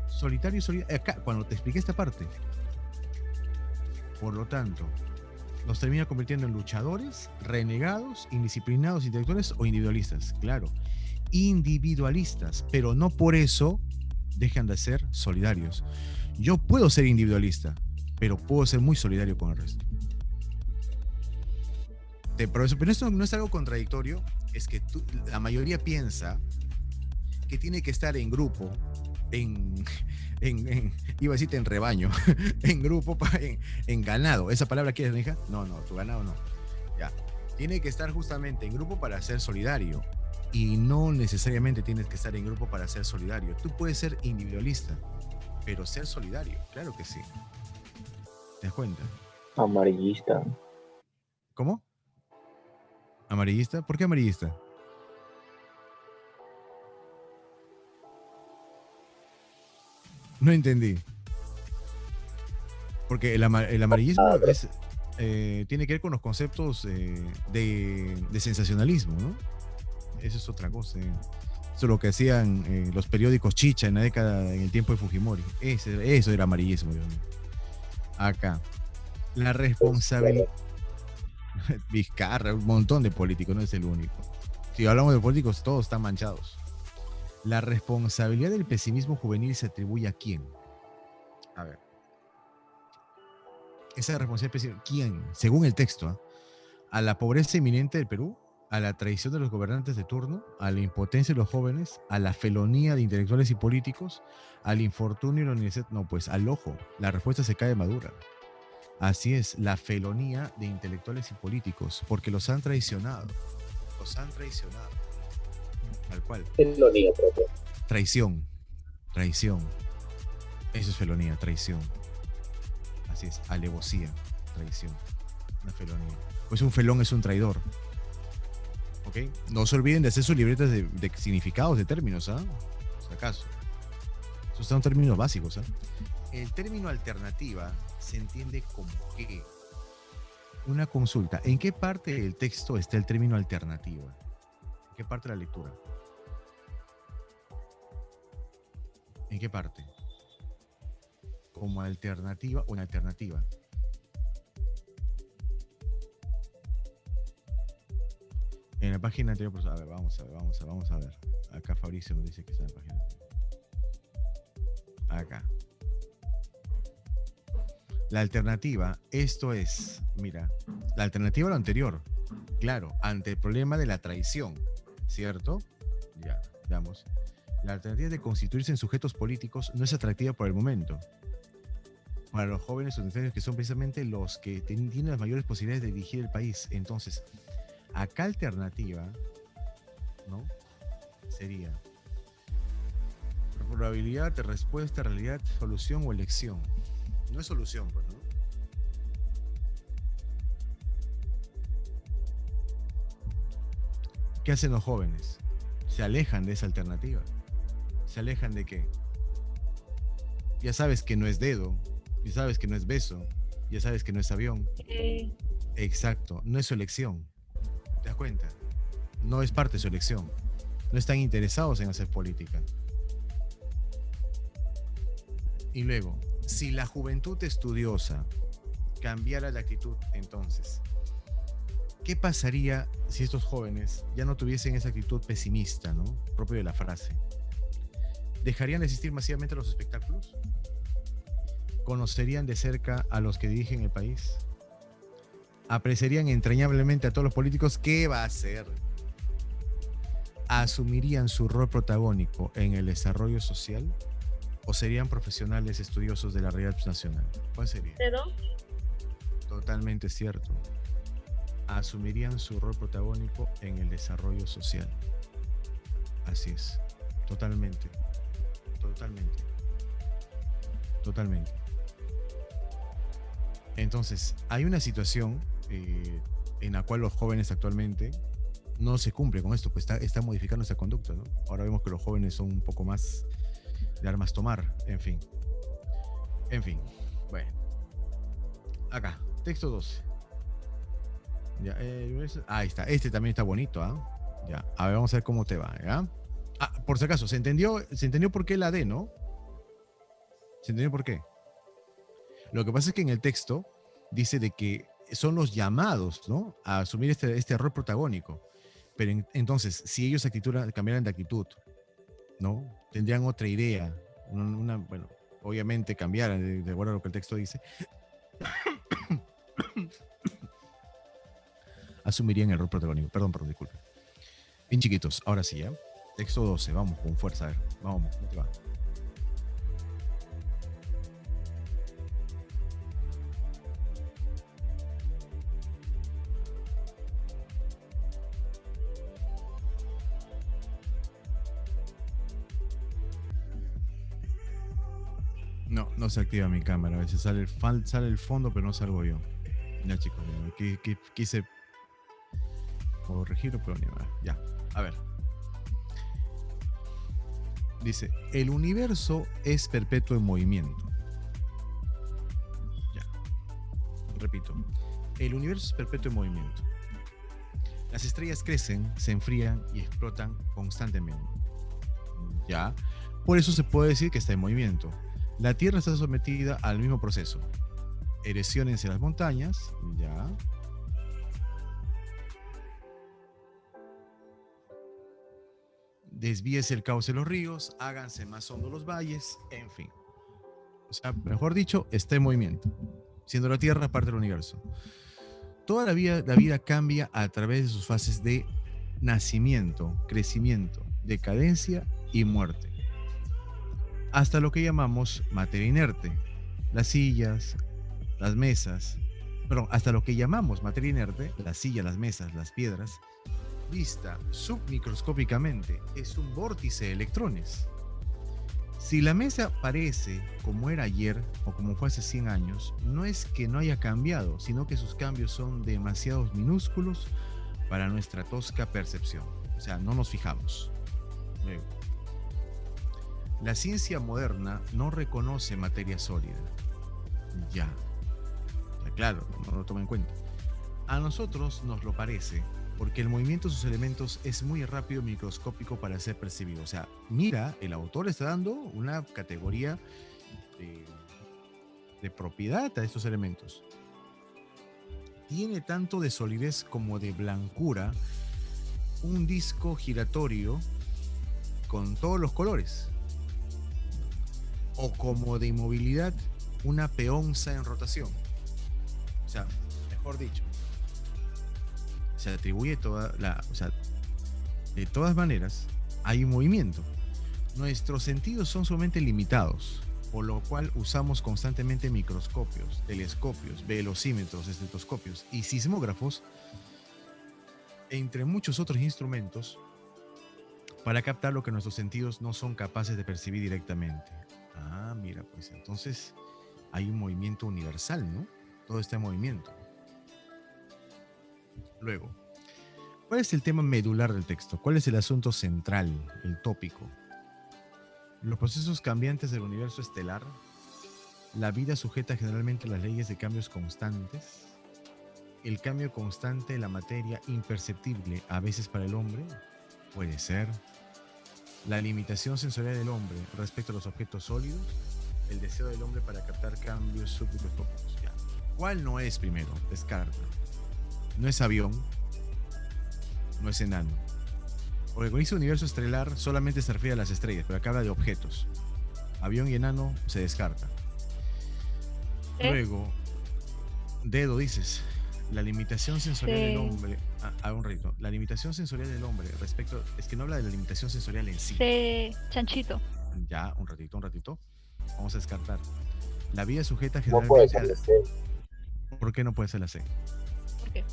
Solitario, solidario. Acá, cuando te expliqué esta parte. Por lo tanto, los termina convirtiendo en luchadores, renegados, indisciplinados, intelectuales o individualistas. Claro, individualistas, pero no por eso dejan de ser solidarios. Yo puedo ser individualista, pero puedo ser muy solidario con el resto. Pero esto no es algo contradictorio, es que la mayoría piensa que tiene que estar en grupo, iba a decirte en rebaño, en grupo, en ganado. ¿Esa palabra quieres, hija? No, tu ganado no. Ya. Tiene que estar justamente en grupo para ser solidario. Y no necesariamente tienes que estar en grupo para ser solidario. Tú puedes ser individualista, pero ser solidario, claro que sí. ¿Te das cuenta?
Amarillista.
¿Cómo? ¿Amarillista? ¿Por qué amarillista? No entendí. Porque el amarillismo tiene que ver con los conceptos de sensacionalismo, ¿no? Eso es otra cosa. Eso es lo que hacían los periódicos chicha en el tiempo de Fujimori. Eso era amarillismo. Acá. La responsabilidad. Vizcarra, un montón de políticos, no es el único. Si hablamos de políticos, todos están manchados. La responsabilidad del pesimismo juvenil se atribuye a quién. A ver. Esa responsabilidad, ¿quién? Según el texto, a la pobreza inminente del Perú, a la traición de los gobernantes de turno, a la impotencia de los jóvenes, a la felonía de intelectuales y políticos, al infortunio de la universidad. No, pues al ojo. La respuesta se cae madura. Así es, la felonía de intelectuales y políticos, porque los han traicionado. Los han traicionado. Tal cual.
Felonía propia.
Traición. Eso es felonía, traición. Así es, alevosía, traición. Una felonía. Pues un felón es un traidor. ¿Ok? No se olviden de hacer sus libretas de significados, de términos, ¿ah? Si acaso. Esos son términos básicos, ¿ah? El término alternativa se entiende como que una consulta. ¿En qué parte del texto está el término alternativa? ¿En qué parte de la lectura? ¿En qué parte? Como alternativa o en alternativa. En la página anterior, pues, a ver, vamos a ver. Acá Fabricio nos dice que está en la página anterior. Acá. La alternativa, esto es, mira, la alternativa a lo anterior, claro, ante el problema de la traición, ¿cierto? Ya, veamos. La alternativa de constituirse en sujetos políticos no es atractiva por el momento. Para los jóvenes universitarios que son precisamente los que tienen las mayores posibilidades de dirigir el país. Entonces, acá alternativa, ¿no? Sería probabilidad de respuesta, realidad, solución o elección. No es solución, pues, ¿no? ¿Qué hacen los jóvenes? Se alejan de esa alternativa. ¿Se alejan de qué? Ya sabes que no es dedo, ya sabes que no es beso, ya sabes que no es avión. Exacto, no es su elección. ¿Te das cuenta? No es parte de su elección. No están interesados en hacer política. Y luego, si la juventud estudiosa cambiara la actitud, entonces,
¿Qué pasaría si estos jóvenes ya no tuviesen esa actitud pesimista, ¿no? Propio de la frase. ¿Dejarían de asistir masivamente a los espectáculos? ¿Conocerían de cerca a los que dirigen el país? ¿Apreciarían entrañablemente a todos los políticos? ¿Qué va a hacer? ¿Asumirían su rol protagónico en el desarrollo social? ¿O serían profesionales estudiosos de la realidad nacional? ¿Cuál sería?
¿Dedo?
Totalmente cierto. Asumirían su rol protagónico en el desarrollo social. Así es. Totalmente. Totalmente. Totalmente. Entonces, hay una situación en la cual los jóvenes actualmente no se cumple con esto, pues está modificando esta conducta, ¿no? Ahora vemos que los jóvenes son un poco más de armas tomar, en fin. En fin, bueno. Acá, texto 12. Ya, ahí está, este también está bonito, ¿ah? Ya, a ver, vamos a ver cómo te va, ¿ya? Ah, por si acaso, ¿se entendió por qué la D, no? ¿Se entendió por qué? Lo que pasa es que en el texto dice de que son los llamados, ¿no?, a asumir este rol protagónico. Pero entonces, si ellos cambiaran de actitud, ¿no?, tendrían otra idea, bueno, obviamente cambiaran de acuerdo a lo que el texto dice, asumirían el rol protagónico. Perdón, disculpe. Bien chiquitos, ahora sí, ¿ya? Texto 12, vamos con fuerza, a ver, vamos, ¿cómo te va? No se activa mi cámara, a veces sale el fondo, pero no salgo yo. Ya, chicos, quise corregirlo, pero ni nada. Ya, a ver. Dice, el universo es perpetuo en movimiento. Ya. Repito, el universo es perpetuo en movimiento. Las estrellas crecen, se enfrían y explotan constantemente. Ya. Por eso se puede decir que está en movimiento. La Tierra está sometida al mismo proceso. Erosiones en las montañas, ya. Desvíese el cauce de los ríos, háganse más hondos los valles, en fin. O sea, mejor dicho, está en movimiento, siendo la Tierra parte del universo. Toda la vida cambia a través de sus fases de nacimiento, crecimiento, decadencia y muerte. Hasta lo que llamamos materia inerte, las sillas, las mesas, hasta lo que llamamos materia inerte, las sillas, las mesas, las piedras, vista submicroscópicamente, es un vórtice de electrones. Si la mesa parece como era ayer o como fue hace 100 años, no es que no haya cambiado, sino que sus cambios son demasiado minúsculos para nuestra tosca percepción. O sea, no nos fijamos. Luego, la ciencia moderna no reconoce materia sólida. Ya, claro, no lo toma en cuenta. A nosotros nos lo parece, porque el movimiento de sus elementos es muy rápido y microscópico para ser percibido. O sea, mira, el autor está dando una categoría de propiedad a estos elementos. Tiene tanto de solidez como de blancura un disco giratorio con todos los colores. O como de inmovilidad, una peonza en rotación. O sea, mejor dicho, se atribuye de todas maneras, hay un movimiento. Nuestros sentidos son solamente limitados, por lo cual usamos constantemente microscopios, telescopios, velocímetros, estetoscopios y sismógrafos, entre muchos otros instrumentos, para captar lo que nuestros sentidos no son capaces de percibir directamente. Ah, mira, pues entonces hay un movimiento universal, ¿no? Todo está en movimiento. Luego, ¿cuál es el tema medular del texto? ¿Cuál es el asunto central, el tópico? Los procesos cambiantes del universo estelar, la vida sujeta generalmente a las leyes de cambios constantes, el cambio constante de la materia imperceptible a veces para el hombre, puede ser, la limitación sensorial del hombre respecto a los objetos sólidos, el deseo del hombre para captar cambios submicroscópicos. ¿Cuál no es primero? Descarta. no es avión, no es enano. Porque cuando dice universo estelar solamente se refiere a las estrellas, pero acá habla de objetos. Avión y enano se descarta. Luego, dedo dices, la limitación sensorial del hombre, un ratito, la limitación sensorial del hombre respecto, es que no habla de la limitación sensorial en sí.
Chanchito.
Ya, un ratito, vamos a descartar. La vida sujeta
No puede
generalmente
ser la C,
¿Por qué no puede ser la C?
¿Por qué?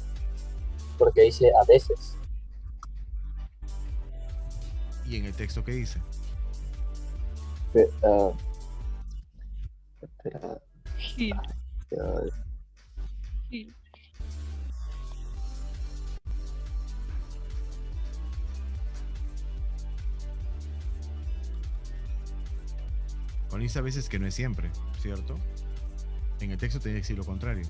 porque dice a veces.
¿Y en el texto qué dice?
Espera,
Gil.
ya,
Gil.
Cuando dice a veces que no es siempre, ¿cierto? En el texto tiene que decir lo contrario.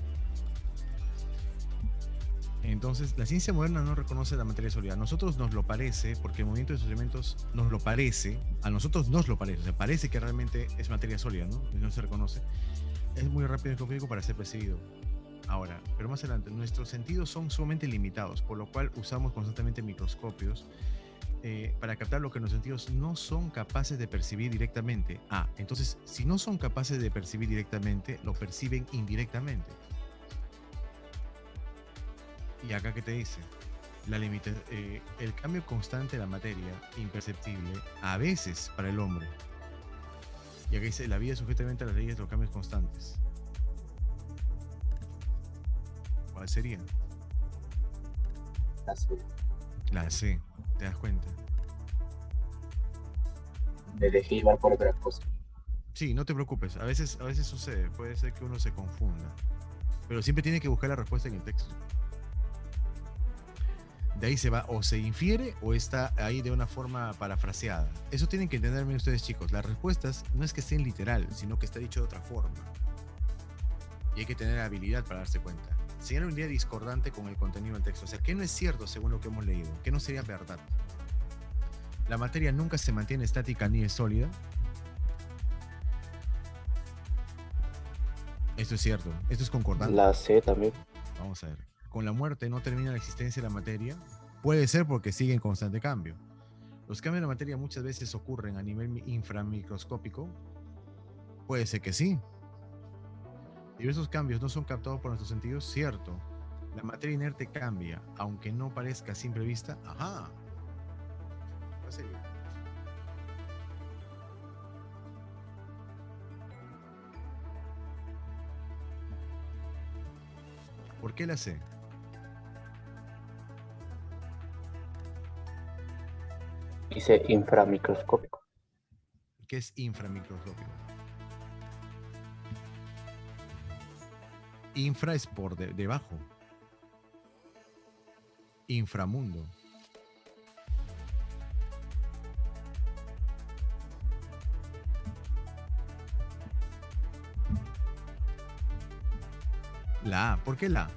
Entonces, la ciencia moderna no reconoce la materia sólida. A nosotros nos lo parece, porque el movimiento de sus elementos nos lo parece, a nosotros nos lo parece, o sea, parece que realmente es materia sólida, ¿no? Y no se reconoce. Es muy rápido y complejo para ser percibido. Ahora, pero más adelante, nuestros sentidos son sumamente limitados, por lo cual usamos constantemente microscopios para captar lo que los sentidos no son capaces de percibir directamente. Entonces, si no son capaces de percibir directamente, lo perciben indirectamente. Y acá, ¿qué te dice? El cambio constante de la materia, imperceptible, a veces para el hombre. Y acá dice, la vida es sujetamente a las leyes de los cambios constantes. ¿Cuál sería?
la C.
La C, ¿te das cuenta?
Me dejé llevar por otra cosa.
Sí, no te preocupes, a veces sucede, puede ser que uno se confunda. Pero siempre tiene que buscar la respuesta en el texto. De ahí se va, o se infiere o está ahí de una forma parafraseada. Eso tienen que entenderme ustedes, chicos. Las respuestas no es que estén literal, sino que está dicho de otra forma. Y hay que tener habilidad para darse cuenta. Señala un día discordante con el contenido del texto. O sea, ¿qué no es cierto según lo que hemos leído? ¿Qué no sería verdad? La materia nunca se mantiene estática ni es sólida. Esto es cierto. Esto es concordante.
La C también.
Vamos a ver. Con la muerte no termina la existencia de la materia. Puede ser porque sigue en constante cambio. Los cambios de la materia muchas veces ocurren a nivel inframicroscópico. Puede ser que sí. Diversos cambios no son captados por nuestros sentidos, cierto. La materia inerte cambia, aunque no parezca a simple vista. Ajá. ¿Cuál sería? ¿Por qué la C?
Dice inframicroscópico.
¿Qué es inframicroscópico? Infra es por debajo. Inframundo. La A. ¿Por qué la A?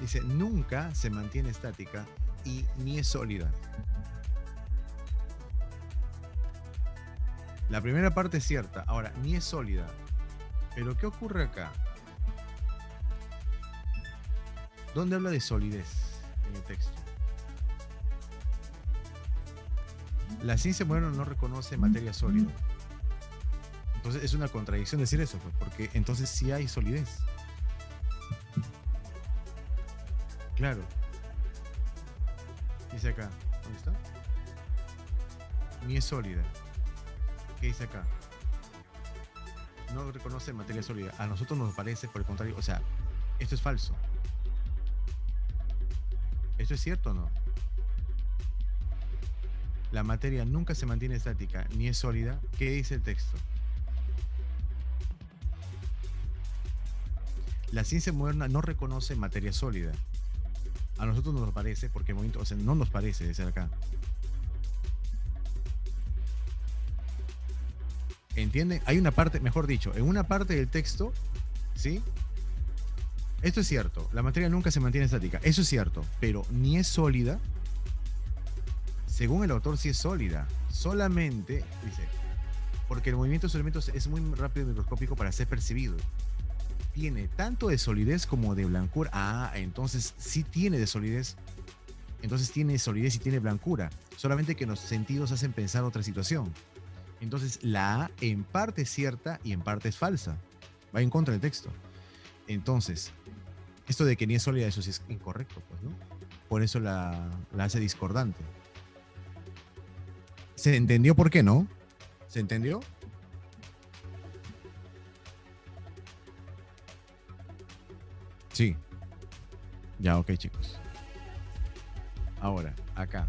Dice, nunca se mantiene estática y ni es sólida. La primera parte es cierta. Ahora, ni es sólida. Pero ¿qué ocurre acá? ¿Dónde habla de solidez en el texto? La ciencia moderna no reconoce materia sólida. Entonces es una contradicción decir eso, pues, porque entonces sí hay solidez. Claro. Dice acá. ¿Dónde está? Ni es sólida. ¿Qué dice acá? No reconoce materia sólida. A nosotros nos parece, por el contrario, o sea, esto es falso. ¿Esto es cierto o no? La materia nunca se mantiene estática ni es sólida. ¿Qué dice el texto? La ciencia moderna no reconoce materia sólida. A nosotros nos parece, porque el movimiento, o sea, no nos parece de ser acá. ¿Entienden? Hay una parte, mejor dicho, en una parte del texto, ¿sí? Esto es cierto, la materia nunca se mantiene estática, eso es cierto, pero ni es sólida. Según el autor, sí es sólida. Solamente, dice, porque el movimiento de sus elementos es muy rápido y microscópico para ser percibido. tiene tanto de solidez como de blancura. Ah, entonces sí tiene de solidez. Entonces tiene solidez y tiene blancura. Solamente que los sentidos hacen pensar otra situación. Entonces la A en parte es cierta y en parte es falsa. Va en contra del texto. Entonces, esto de que ni es sólida, eso sí es incorrecto, pues, ¿no? Por eso la hace discordante. ¿Se entendió por qué no? ¿Se entendió? Sí. Ya, ok, chicos. Ahora, acá.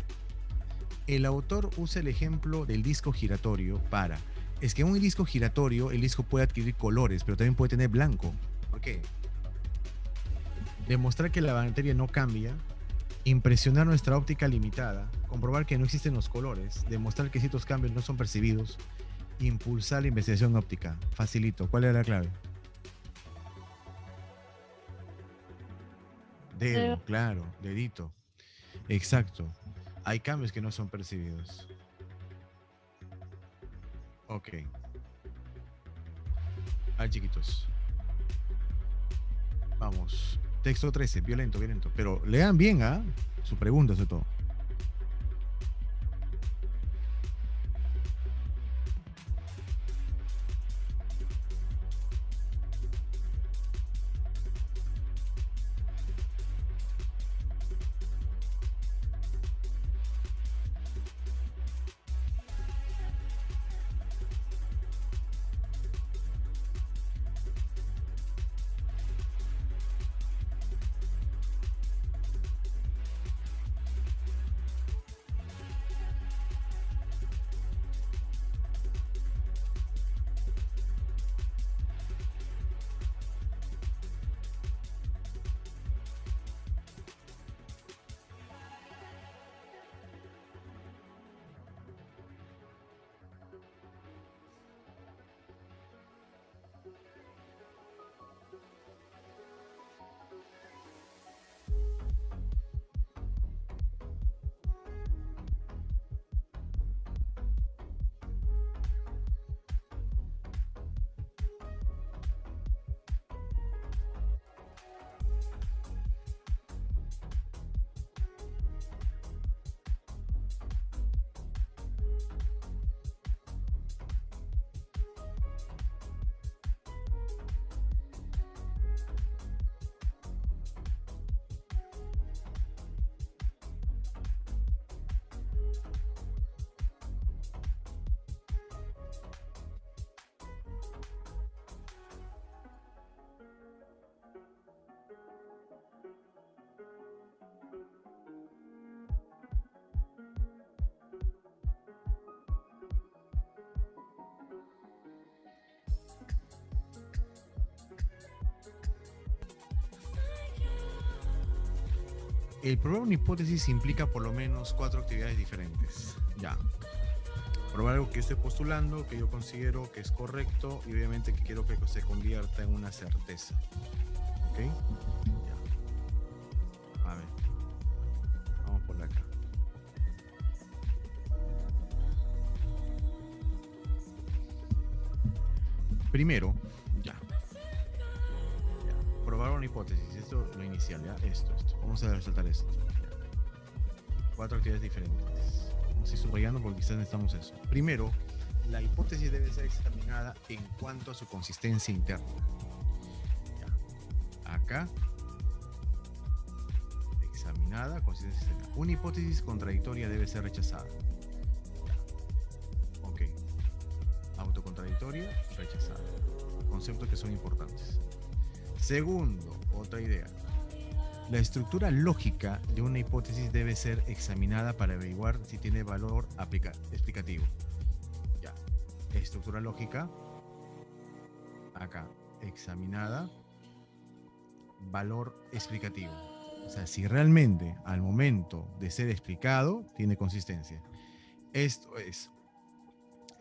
El autor usa el ejemplo del disco giratorio para... Es que en un disco giratorio, el disco puede adquirir colores, pero también puede tener blanco. ¿Por qué? Demostrar que la materia no cambia, impresionar nuestra óptica limitada, comprobar que no existen los colores, demostrar que ciertos cambios no son percibidos, impulsar la investigación óptica. Facilito. ¿Cuál era la clave? Dedo, claro, dedito. Exacto. Hay cambios que no son percibidos. Ok. Ay, chiquitos. Vamos. Texto 13, violento, violento. Pero lean bien, ¿ah? Su pregunta, sobre todo. El probar una hipótesis implica por lo menos 4 actividades diferentes. Ya. Probar algo que estoy postulando, que yo considero que es correcto y obviamente que quiero que se convierta en una certeza. ¿Ok? Ya. A ver. Vamos por acá. Primero, ya. Probar una hipótesis. Esto es lo inicial, ¿ya? Esto. Vamos a resaltar esto. 4 actividades diferentes. Vamos a ir subrayando porque quizás necesitamos eso. Primero, la hipótesis debe ser examinada en cuanto a su consistencia interna. Ya. Acá. Examinada, consistencia interna. Una hipótesis contradictoria debe ser rechazada. Ya. Ok. Autocontradictoria, rechazada. Conceptos que son importantes. Segundo, otra idea. La estructura lógica de una hipótesis debe ser examinada para averiguar si tiene valor explicativo. Ya. Estructura lógica. Acá. Examinada. Valor explicativo. O sea, si realmente al momento de ser explicado tiene consistencia. Esto es.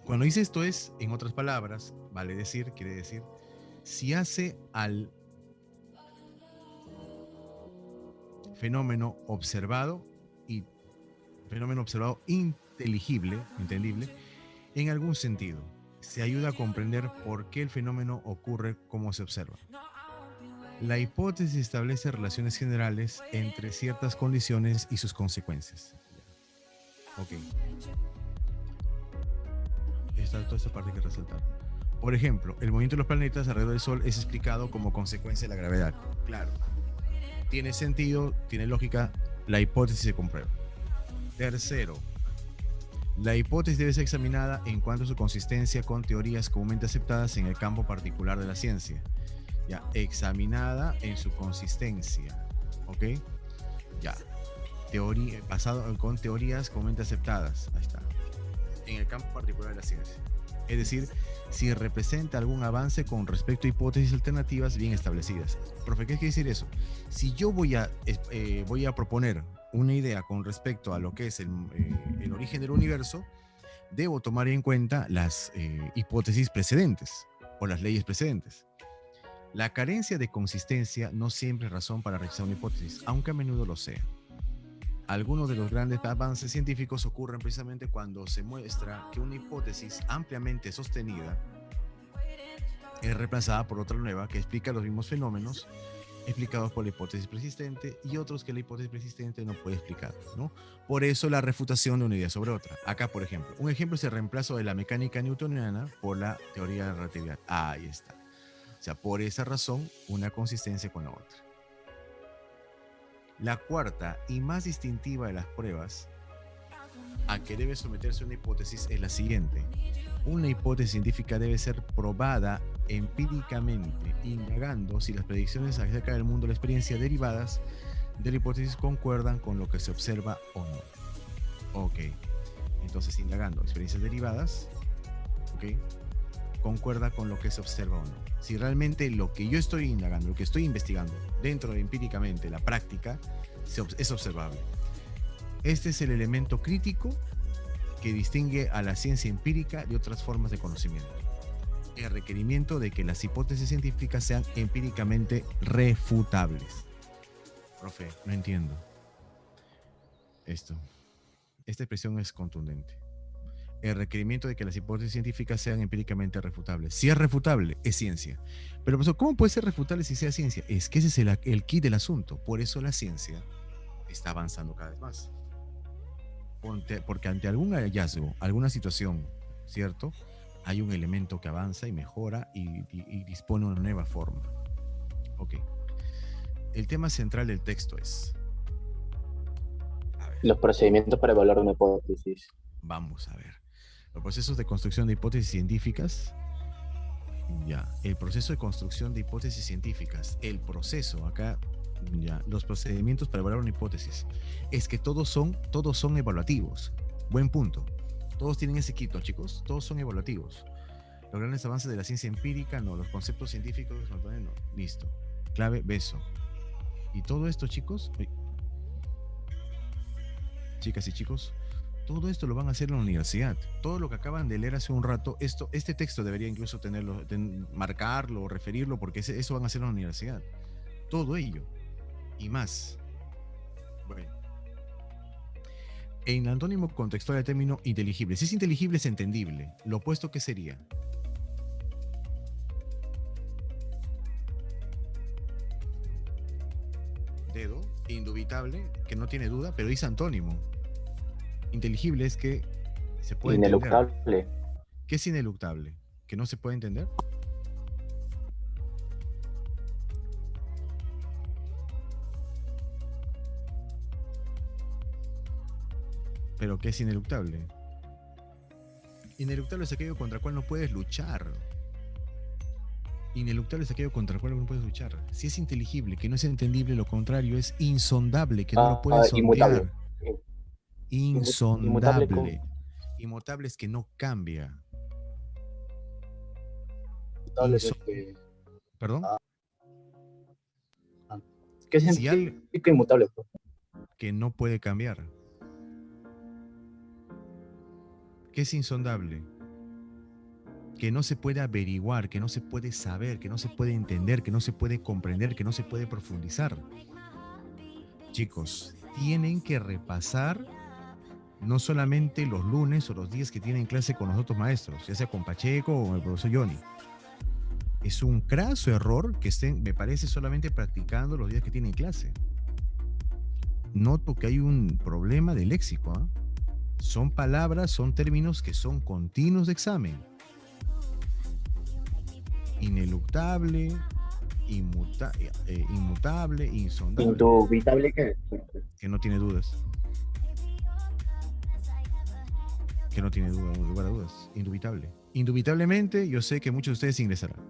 Cuando dice esto es, en otras palabras, vale decir, quiere decir, si hace al fenómeno observado inteligible, entendible, en algún sentido. Se ayuda a comprender por qué el fenómeno ocurre como se observa. La hipótesis establece relaciones generales entre ciertas condiciones y sus consecuencias. Ok. Toda esta parte hay que resaltar. Por ejemplo, el movimiento de los planetas alrededor del Sol es explicado como consecuencia de la gravedad. Claro. Tiene sentido, tiene lógica, la hipótesis se comprueba. Tercero, la hipótesis debe ser examinada en cuanto a su consistencia con teorías comúnmente aceptadas en el campo particular de la ciencia. Ya, examinada en su consistencia. ¿Ok? Ya. Basado con teorías comúnmente aceptadas. Ahí está. En el campo particular de la ciencia. Es decir, si representa algún avance con respecto a hipótesis alternativas bien establecidas. Profe, ¿qué quiere decir eso? Si yo voy a proponer una idea con respecto a lo que es el origen del universo, debo tomar en cuenta las hipótesis precedentes o las leyes precedentes. La carencia de consistencia no siempre es razón para rechazar una hipótesis, aunque a menudo lo sea. Algunos de los grandes avances científicos ocurren precisamente cuando se muestra que una hipótesis ampliamente sostenida es reemplazada por otra nueva que explica los mismos fenómenos explicados por la hipótesis persistente y otros que la hipótesis persistente no puede explicar, ¿no? Por eso la refutación de una idea sobre otra. Acá, por ejemplo, un ejemplo es el reemplazo de la mecánica newtoniana por la teoría de la relatividad. Ahí está. O sea, por esa razón, una consistencia con la otra. La cuarta y más distintiva de las pruebas a que debe someterse una hipótesis es la siguiente. Una hipótesis científica debe ser probada empíricamente, indagando si las predicciones acerca del mundo de la experiencia derivadas de la hipótesis concuerdan con lo que se observa o no. Ok. Entonces, indagando experiencias derivadas, ok, concuerda con lo que se observa o no. Si realmente lo que yo estoy indagando, lo que estoy investigando dentro de empíricamente la práctica es observable. Este es el elemento crítico que distingue a la ciencia empírica de otras formas de conocimiento. El requerimiento de que las hipótesis científicas sean empíricamente refutables. Profe, no entiendo. Esta expresión es contundente. El requerimiento de que las hipótesis científicas sean empíricamente refutables. Si es refutable, es ciencia. Pero, profesor, ¿cómo puede ser refutable si sea ciencia? Es que ese es el kit del asunto. Por eso la ciencia está avanzando cada vez más. Porque ante algún hallazgo, alguna situación, ¿cierto? Hay un elemento que avanza y mejora y dispone una nueva forma. Ok. El tema central del texto es...
Los procedimientos para evaluar una hipótesis.
Vamos a ver. Los procesos de construcción de hipótesis científicas. Ya. El proceso de construcción de hipótesis científicas. El proceso, acá, ya. Los procedimientos para evaluar una hipótesis. Es que todos son evaluativos. Buen punto. Todos tienen ese quito, chicos. Todos son evaluativos. Los grandes avances de la ciencia empírica, no. Los conceptos científicos, no. Listo. Clave, beso. Y todo esto, chicos, chicas y chicos, todo esto lo van a hacer en la universidad. Todo lo que acaban de leer hace un rato, este texto debería incluso marcarlo o referirlo, porque eso van a hacer en la universidad. Todo ello y más. Bueno. En el antónimo contextual del término inteligible. Si es inteligible, es entendible. Lo opuesto, ¿qué sería? Dedo, indubitable, que no tiene duda, pero dice antónimo. Inteligible es que se puede
ineluctable.
Entender. ¿Qué es ineluctable? ¿Que no se puede entender? ¿Pero qué es ineluctable? Ineluctable es aquello contra el cual no puedes luchar. Ineluctable es aquello contra el cual no puedes luchar. Si es inteligible, que no es entendible, lo contrario es insondable, que no lo puedes sondear.
Inmutable.
Insondable. Inmutable es que no cambia. ¿Perdón?
¿Qué significa inmutable?
Que no puede cambiar. ¿Qué es insondable? Que no se puede averiguar, que no se puede saber, que no se puede entender, que no se puede comprender, que no se puede profundizar. Chicos, tienen que repasar no solamente los lunes o los días que tienen clase con los otros maestros, ya sea con Pacheco o con el profesor Johnny. Es un craso error que estén, me parece, solamente practicando los días que tienen clase. Noto que hay un problema de léxico, ¿ah? Son palabras, son términos que son continuos de examen. Ineluctable, inmutable, insondable,
Indubitable que
que no tiene dudas. Que no tiene duda, lugar a dudas. Indubitable. Indubitablemente, yo sé que muchos de ustedes ingresarán.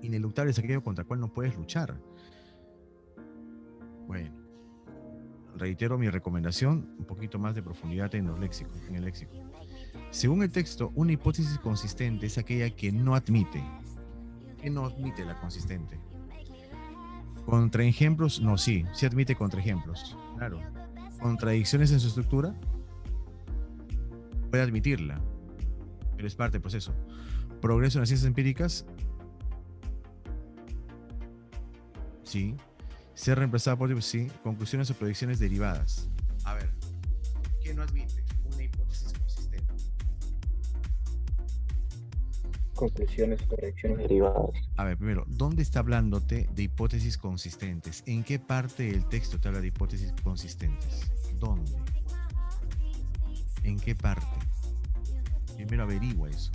Ineluctable es aquello contra el cual no puedes luchar. Bueno, reitero mi recomendación, un poquito más de profundidad en el léxico. Según el texto, una hipótesis consistente es aquella que no admite. ¿Qué no admite la consistente? Contraejemplos, no, sí admite contraejemplos. Claro. Contradicciones en su estructura, puede admitirla, pero es parte del proceso. Progreso en las ciencias empíricas, sí. Ser reemplazada por, sí. Conclusiones o predicciones derivadas. A ver, ¿qué no admite? Una hipótesis consistente.
conclusiones, correcciones derivadas.
A ver, primero, ¿dónde está hablándote de hipótesis consistentes? ¿En qué parte del texto te habla de hipótesis consistentes? ¿Dónde? ¿En qué parte? Primero averigua eso.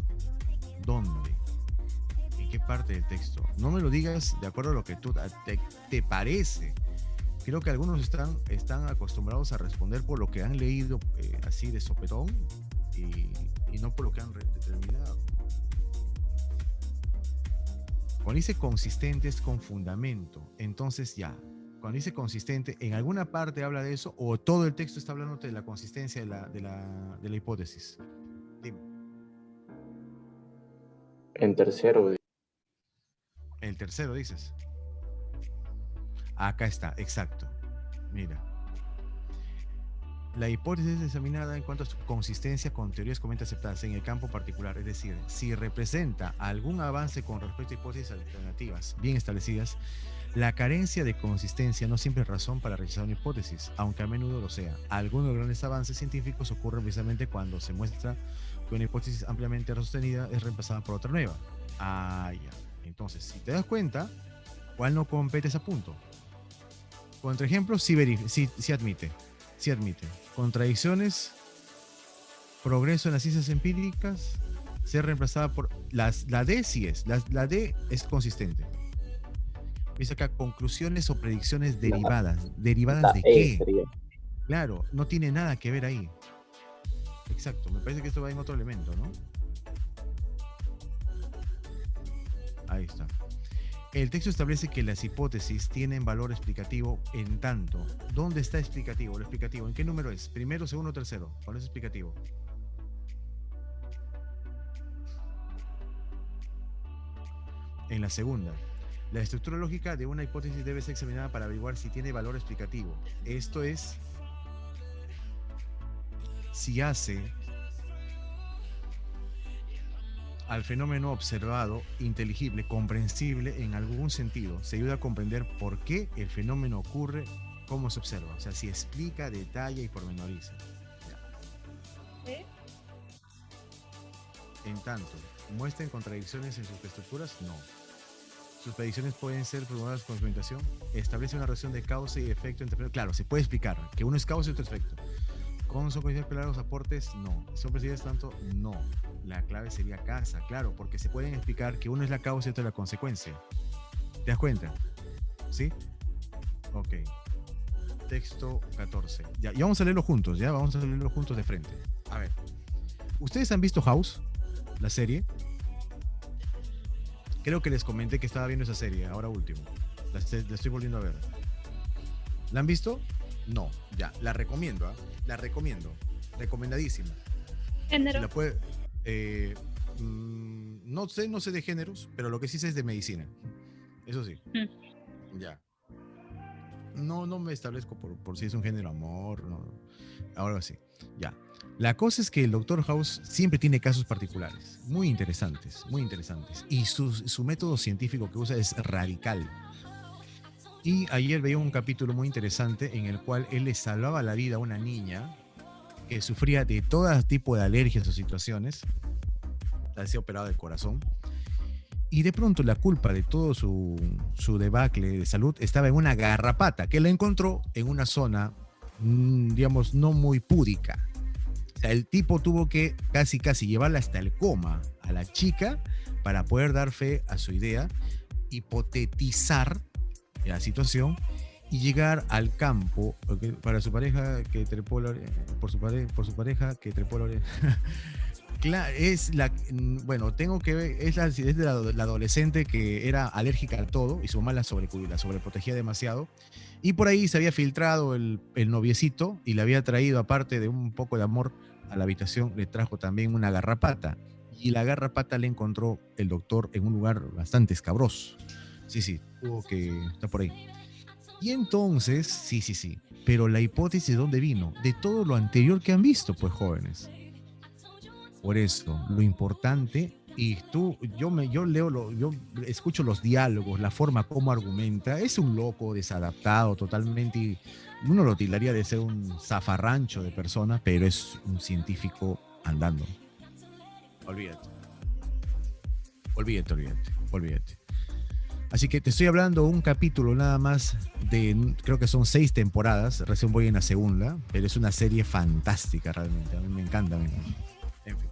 ¿Dónde? ¿En qué parte del texto? No me lo digas de acuerdo a lo que tú te parece. Creo que algunos están acostumbrados a responder por lo que han leído así de sopetón y no por lo que han determinado. Cuando dice consistente es con fundamento. Entonces ya, cuando dice consistente, ¿en alguna parte habla de eso o todo el texto está hablando de la consistencia de la hipótesis? Dime.
En tercero,
El tercero dices. Acá está, exacto. Mira. La hipótesis es examinada en cuanto a su consistencia con teorías comúnmente aceptadas en el campo particular, es decir, si representa algún avance con respecto a hipótesis alternativas bien establecidas, la carencia de consistencia no siempre es razón para rechazar una hipótesis, aunque a menudo lo sea. Algunos grandes avances científicos ocurren precisamente cuando se muestra que una hipótesis ampliamente sostenida es reemplazada por otra nueva. Ah, ya. Entonces, si te das cuenta, ¿cuál no compete ese punto? Contraejemplos, sí admite. Sí admite. Contradicciones, progreso en las ciencias empíricas, ser reemplazada por... La D sí es. La D es consistente. Dice acá, conclusiones o predicciones derivadas. ¿Derivadas de qué?
sería.
Claro, no tiene nada que ver ahí. Exacto, me parece que esto va en otro elemento, ¿no? Ahí está. El texto establece que las hipótesis tienen valor explicativo en tanto. ¿Dónde está explicativo? Lo explicativo, ¿en qué número es? ¿Primero, segundo o tercero? ¿Cuál es explicativo? En la segunda. La estructura lógica de una hipótesis debe ser examinada para averiguar si tiene valor explicativo. Esto es, si hace al fenómeno observado inteligible, comprensible en algún sentido. Se ayuda a comprender por qué el fenómeno ocurre, cómo se observa. O sea, si explica, detalla y pormenoriza.
¿Sí?
En tanto, ¿muestran contradicciones en sus estructuras? No. Sus predicciones pueden ser formuladas con experimentación. Establece una relación de causa y efecto entre... Claro, se puede explicar que uno es causa y otro es efecto. ¿Con son coincidencias claras los aportes? No. ¿Son precisos tanto? No. La clave sería casa, claro, porque se pueden explicar que uno es la causa y otro es la consecuencia. ¿Te das cuenta? ¿Sí? Ok. Texto 14. Ya, y vamos a leerlo juntos, ¿ya? Vamos a leerlo juntos de frente. A ver. ¿Ustedes han visto House? La serie. Creo que les comenté que estaba viendo esa serie, ahora último. La estoy volviendo a ver. ¿La han visto? No, ya. La recomiendo, ¿ah? La recomiendo. Recomendadísima.
Género.
Si la puede, no sé de géneros, pero lo que sí sé es de medicina. Eso sí. Ya. No me establezco por si es un género amor, no. Ahora sí. Ya. La cosa es que el Dr. House siempre tiene casos particulares, muy interesantes. Y su método científico que usa es radical. Y ayer veía un capítulo muy interesante en el cual él le salvaba la vida a una niña que sufría de todo tipo de alergias o situaciones. Ha sido operada del corazón. Y de pronto la culpa de todo su debacle de salud estaba en una garrapata que la encontró en una zona, digamos, no muy púdica. O sea, el tipo tuvo que casi llevarla hasta el coma a la chica para poder dar fe a su idea, hipotetizar la situación y llegar al campo para su pareja que trepó por su pareja que trepó la oreja. Claro, bueno, tengo que ver, es de la adolescente que era alérgica a todo y su mamá la sobreprotegía demasiado. Y por ahí se había filtrado el noviecito y le había traído, aparte de un poco de amor a la habitación, le trajo también una garrapata. Y la garrapata le encontró el doctor en un lugar bastante escabroso. Sí, tuvo que estar por ahí. Y entonces, sí. Pero la hipótesis, ¿de dónde vino? De todo lo anterior que han visto, pues, jóvenes. Por eso, lo importante, y yo escucho los diálogos, la forma como argumenta, es un loco desadaptado totalmente, y uno lo tildaría de ser un zafarrancho de persona, pero es un científico andando. Olvídate. Así que te estoy hablando un capítulo nada más creo que son 6 temporadas, recién voy en la segunda, pero es una serie fantástica realmente, a mí me encanta. En fin,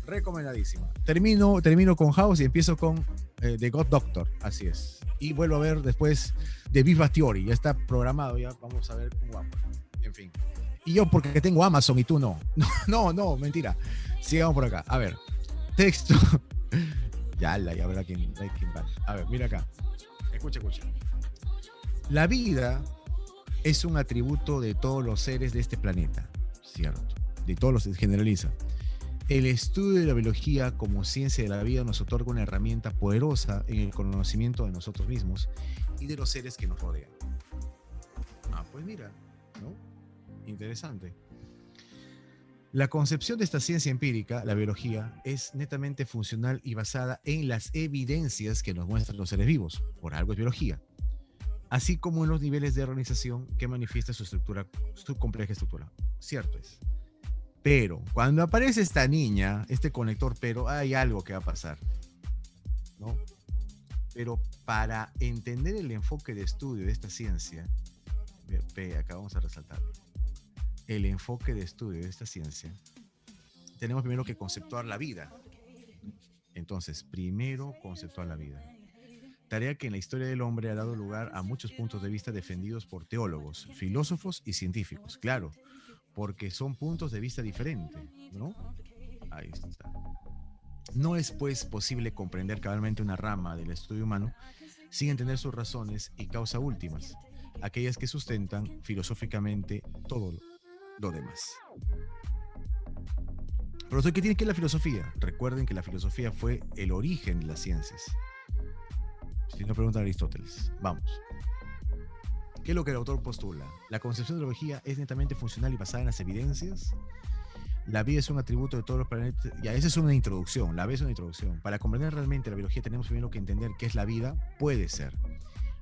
recomendadísima. Termino con House y empiezo con The God Doctor, así es. Y vuelvo a ver después The Big Bang Theory, ya está programado, ya vamos a ver cómo vamos. En fin. Y yo porque tengo Amazon y tú no. No, mentira. Sigamos por acá. A ver, texto. Ya verá quién va. A ver, mira acá. Escucha. La vida es un atributo de todos los seres de este planeta, ¿cierto? De todos los, generaliza. El estudio de la biología como ciencia de la vida nos otorga una herramienta poderosa en el conocimiento de nosotros mismos y de los seres que nos rodean. Pues mira, ¿no? Interesante. La concepción de esta ciencia empírica, la biología, es netamente funcional y basada en las evidencias que nos muestran los seres vivos, por algo es biología, así como en los niveles de organización que manifiesta su compleja estructura. Cierto es. Pero cuando aparece esta niña, este conector, pero hay algo que va a pasar, ¿no? Pero para entender el enfoque de estudio de esta ciencia, acá vamos a resaltarlo. El enfoque de estudio de esta ciencia, tenemos primero que conceptuar la vida. Entonces, primero conceptuar la vida. Tarea que en la historia del hombre ha dado lugar a muchos puntos de vista defendidos por teólogos, filósofos y científicos. Claro, porque son puntos de vista diferentes, ¿no? Ahí está. No es, pues, posible comprender cabalmente una rama del estudio humano sin entender sus razones y causas últimas, aquellas que sustentan filosóficamente todo lo demás. Pero ¿qué tiene que ver la filosofía? Recuerden que la filosofía fue el origen de las ciencias. Si no, pregunta a Aristóteles. Vamos. ¿Qué es lo que el autor postula? La concepción de la biología es netamente funcional y basada en las evidencias. La vida es un atributo de todos los planetas. Ya, esa es una introducción. La vida es una introducción. Para comprender realmente la biología tenemos primero que entender qué es la vida. Puede ser.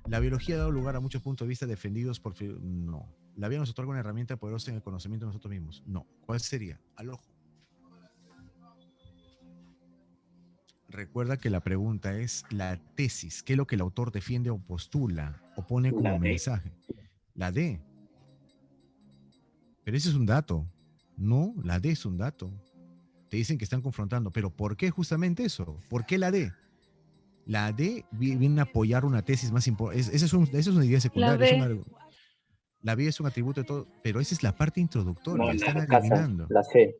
La biología ha dado lugar a muchos puntos de vista defendidos por... No. La vida nos otorga una herramienta poderosa en el conocimiento de nosotros mismos. No. ¿Cuál sería? Al ojo. Recuerda que la pregunta es la tesis. ¿Qué es lo que el autor defiende o postula o pone como mensaje? La D. Pero ese es un dato. No, la D es un dato. Te dicen que están confrontando. ¿Pero por qué justamente eso? ¿Por qué la D? La D viene a apoyar una tesis más importante. Esa es una idea secundaria. La vida es un atributo de todo, pero esa es la parte introductoria.
No,
están
la
adivinando.
La C.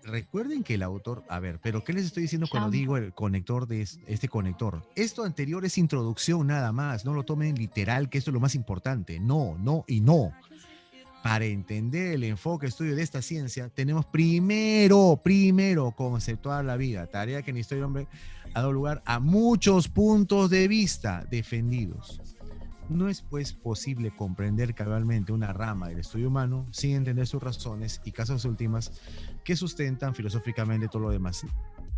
Recuerden que el autor, pero ¿qué les estoy diciendo cuando digo el conector de este conector? Esto anterior es introducción nada más, no lo tomen literal que esto es lo más importante. No. Para entender el enfoque estudio de esta ciencia, tenemos primero conceptuar la vida, tarea que en la historia del hombre ha dado lugar a muchos puntos de vista defendidos. No es, pues, posible comprender cabalmente una rama del estudio humano sin entender sus razones y causas últimas que sustentan filosóficamente todo lo demás.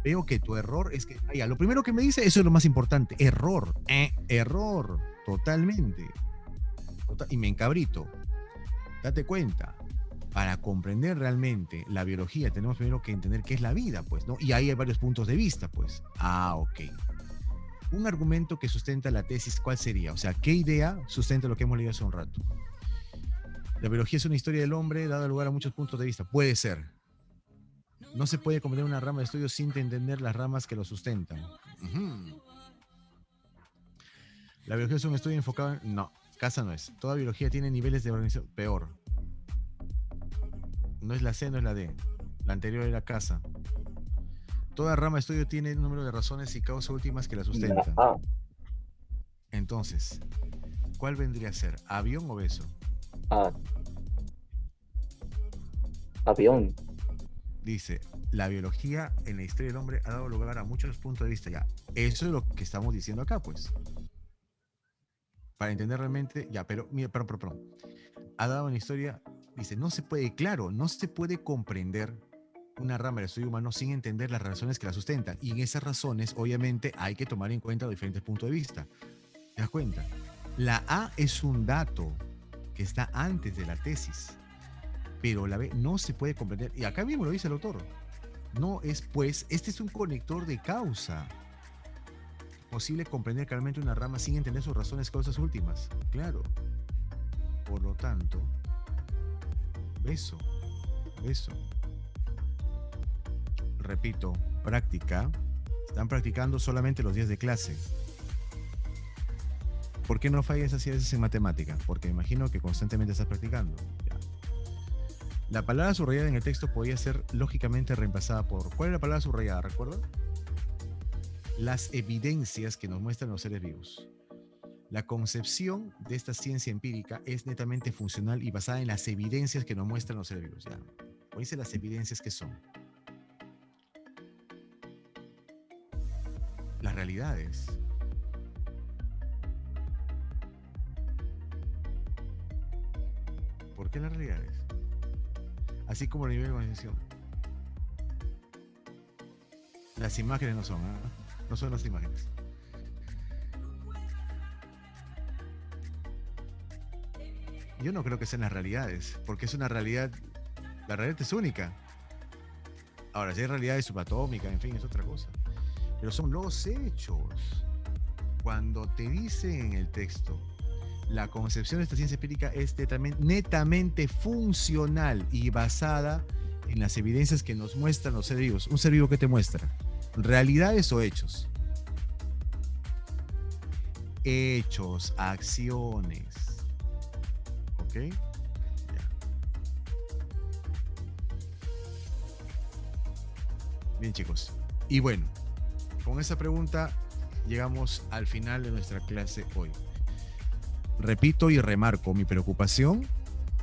Veo que tu error es que... lo primero que me dice, eso es lo más importante. Error. Error. Totalmente. Y me encabrito. Date cuenta. para comprender realmente la biología tenemos primero que entender qué es la vida, pues, ¿no? Y ahí hay varios puntos de vista, pues. Ah, ok. Un argumento que sustenta la tesis, ¿cuál sería? O sea, ¿qué idea sustenta lo que hemos leído hace un rato? La biología es una historia del hombre dada lugar a muchos puntos de vista. Puede ser. No se puede comprender una rama de estudio sin entender las ramas que lo sustentan. Ujú. La biología es un estudio enfocado en... No, casa no es. Toda biología tiene niveles de organización. Peor. No es la C, no es la D. La anterior era casa. Toda rama de estudio tiene un número de razones y causas últimas que la
La
sustentan.
A.
Entonces, ¿cuál vendría a ser? ¿Avión o beso?
A. Avión.
Dice, la biología en la historia del hombre ha dado lugar a muchos puntos de vista. Ya, eso es lo que estamos diciendo acá, pues. Para entender realmente, ya, pero, mira, perdón. Ha dado en la historia, dice, no se puede, claro, no se puede comprender una rama del estudio humano sin entender las razones que la sustentan. Y en esas razones, obviamente, hay que tomar en cuenta los diferentes puntos de vista. ¿Te das cuenta? La A es un dato que está antes de la tesis, pero la B no se puede comprender. Y acá mismo lo dice el autor. No es, pues, este es un conector de causa. Posible comprender claramente una rama sin entender sus razones, causas últimas. Claro. Por lo tanto, beso. Repito, práctica. Están practicando solamente los días de clase. ¿Por qué no fallas así a veces en matemática? Porque me imagino que constantemente estás practicando. Ya. La palabra subrayada en el texto podía ser lógicamente reemplazada por... ¿Cuál es la palabra subrayada? ¿Recuerda? Las evidencias que nos muestran los seres vivos. La concepción de esta ciencia empírica es netamente funcional y basada en las evidencias que nos muestran los seres vivos. Ya. O dice las evidencias que son. Las realidades. ¿Por qué las realidades? Así como el nivel de organización. Las imágenes no son, ¿eh? No son las imágenes. Yo no creo que sean las realidades, porque es una realidad, la realidad es única. Ahora, si hay realidades subatómicas, en fin, es otra cosa. Pero son los hechos. Cuando te dice en el texto, la concepción de esta ciencia empírica es netamente funcional y basada en las evidencias que nos muestran los seres vivos. ¿Un ser vivo qué te muestra? ¿Realidades o hechos? Hechos, acciones. ¿Ok? Ya. Bien, chicos. Y bueno, con esa pregunta llegamos al final de nuestra clase hoy. Repito y remarco mi preocupación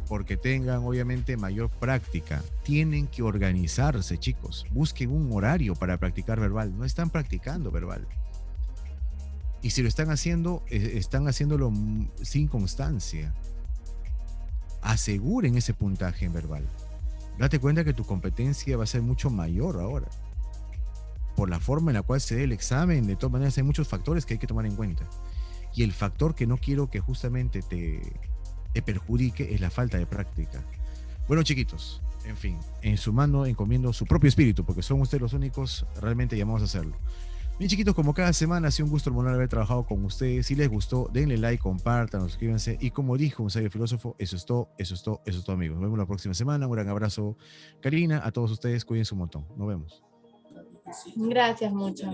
porque tengan obviamente mayor práctica. Tienen que organizarse, chicos. Busquen un horario para practicar verbal. No están practicando verbal. Y si lo están haciéndolo sin constancia. Aseguren ese puntaje en verbal. Date cuenta que tu competencia va a ser mucho mayor ahora. Por la forma en la cual se dé el examen, de todas maneras hay muchos factores que hay que tomar en cuenta. Y el factor que no quiero que justamente te perjudique es la falta de práctica. Bueno, chiquitos, en fin, en su mano encomiendo su propio espíritu, porque son ustedes los únicos realmente llamados a hacerlo. Bien, chiquitos, como cada semana, ha sido un gusto hermoso haber trabajado con ustedes. Si les gustó, denle like, compartan, suscríbanse. Y como dijo un sabio filósofo, eso es todo, amigos. Nos vemos la próxima semana. Un gran abrazo, Karina, a todos ustedes, cuídense un montón. Nos vemos.
Gracias mucho.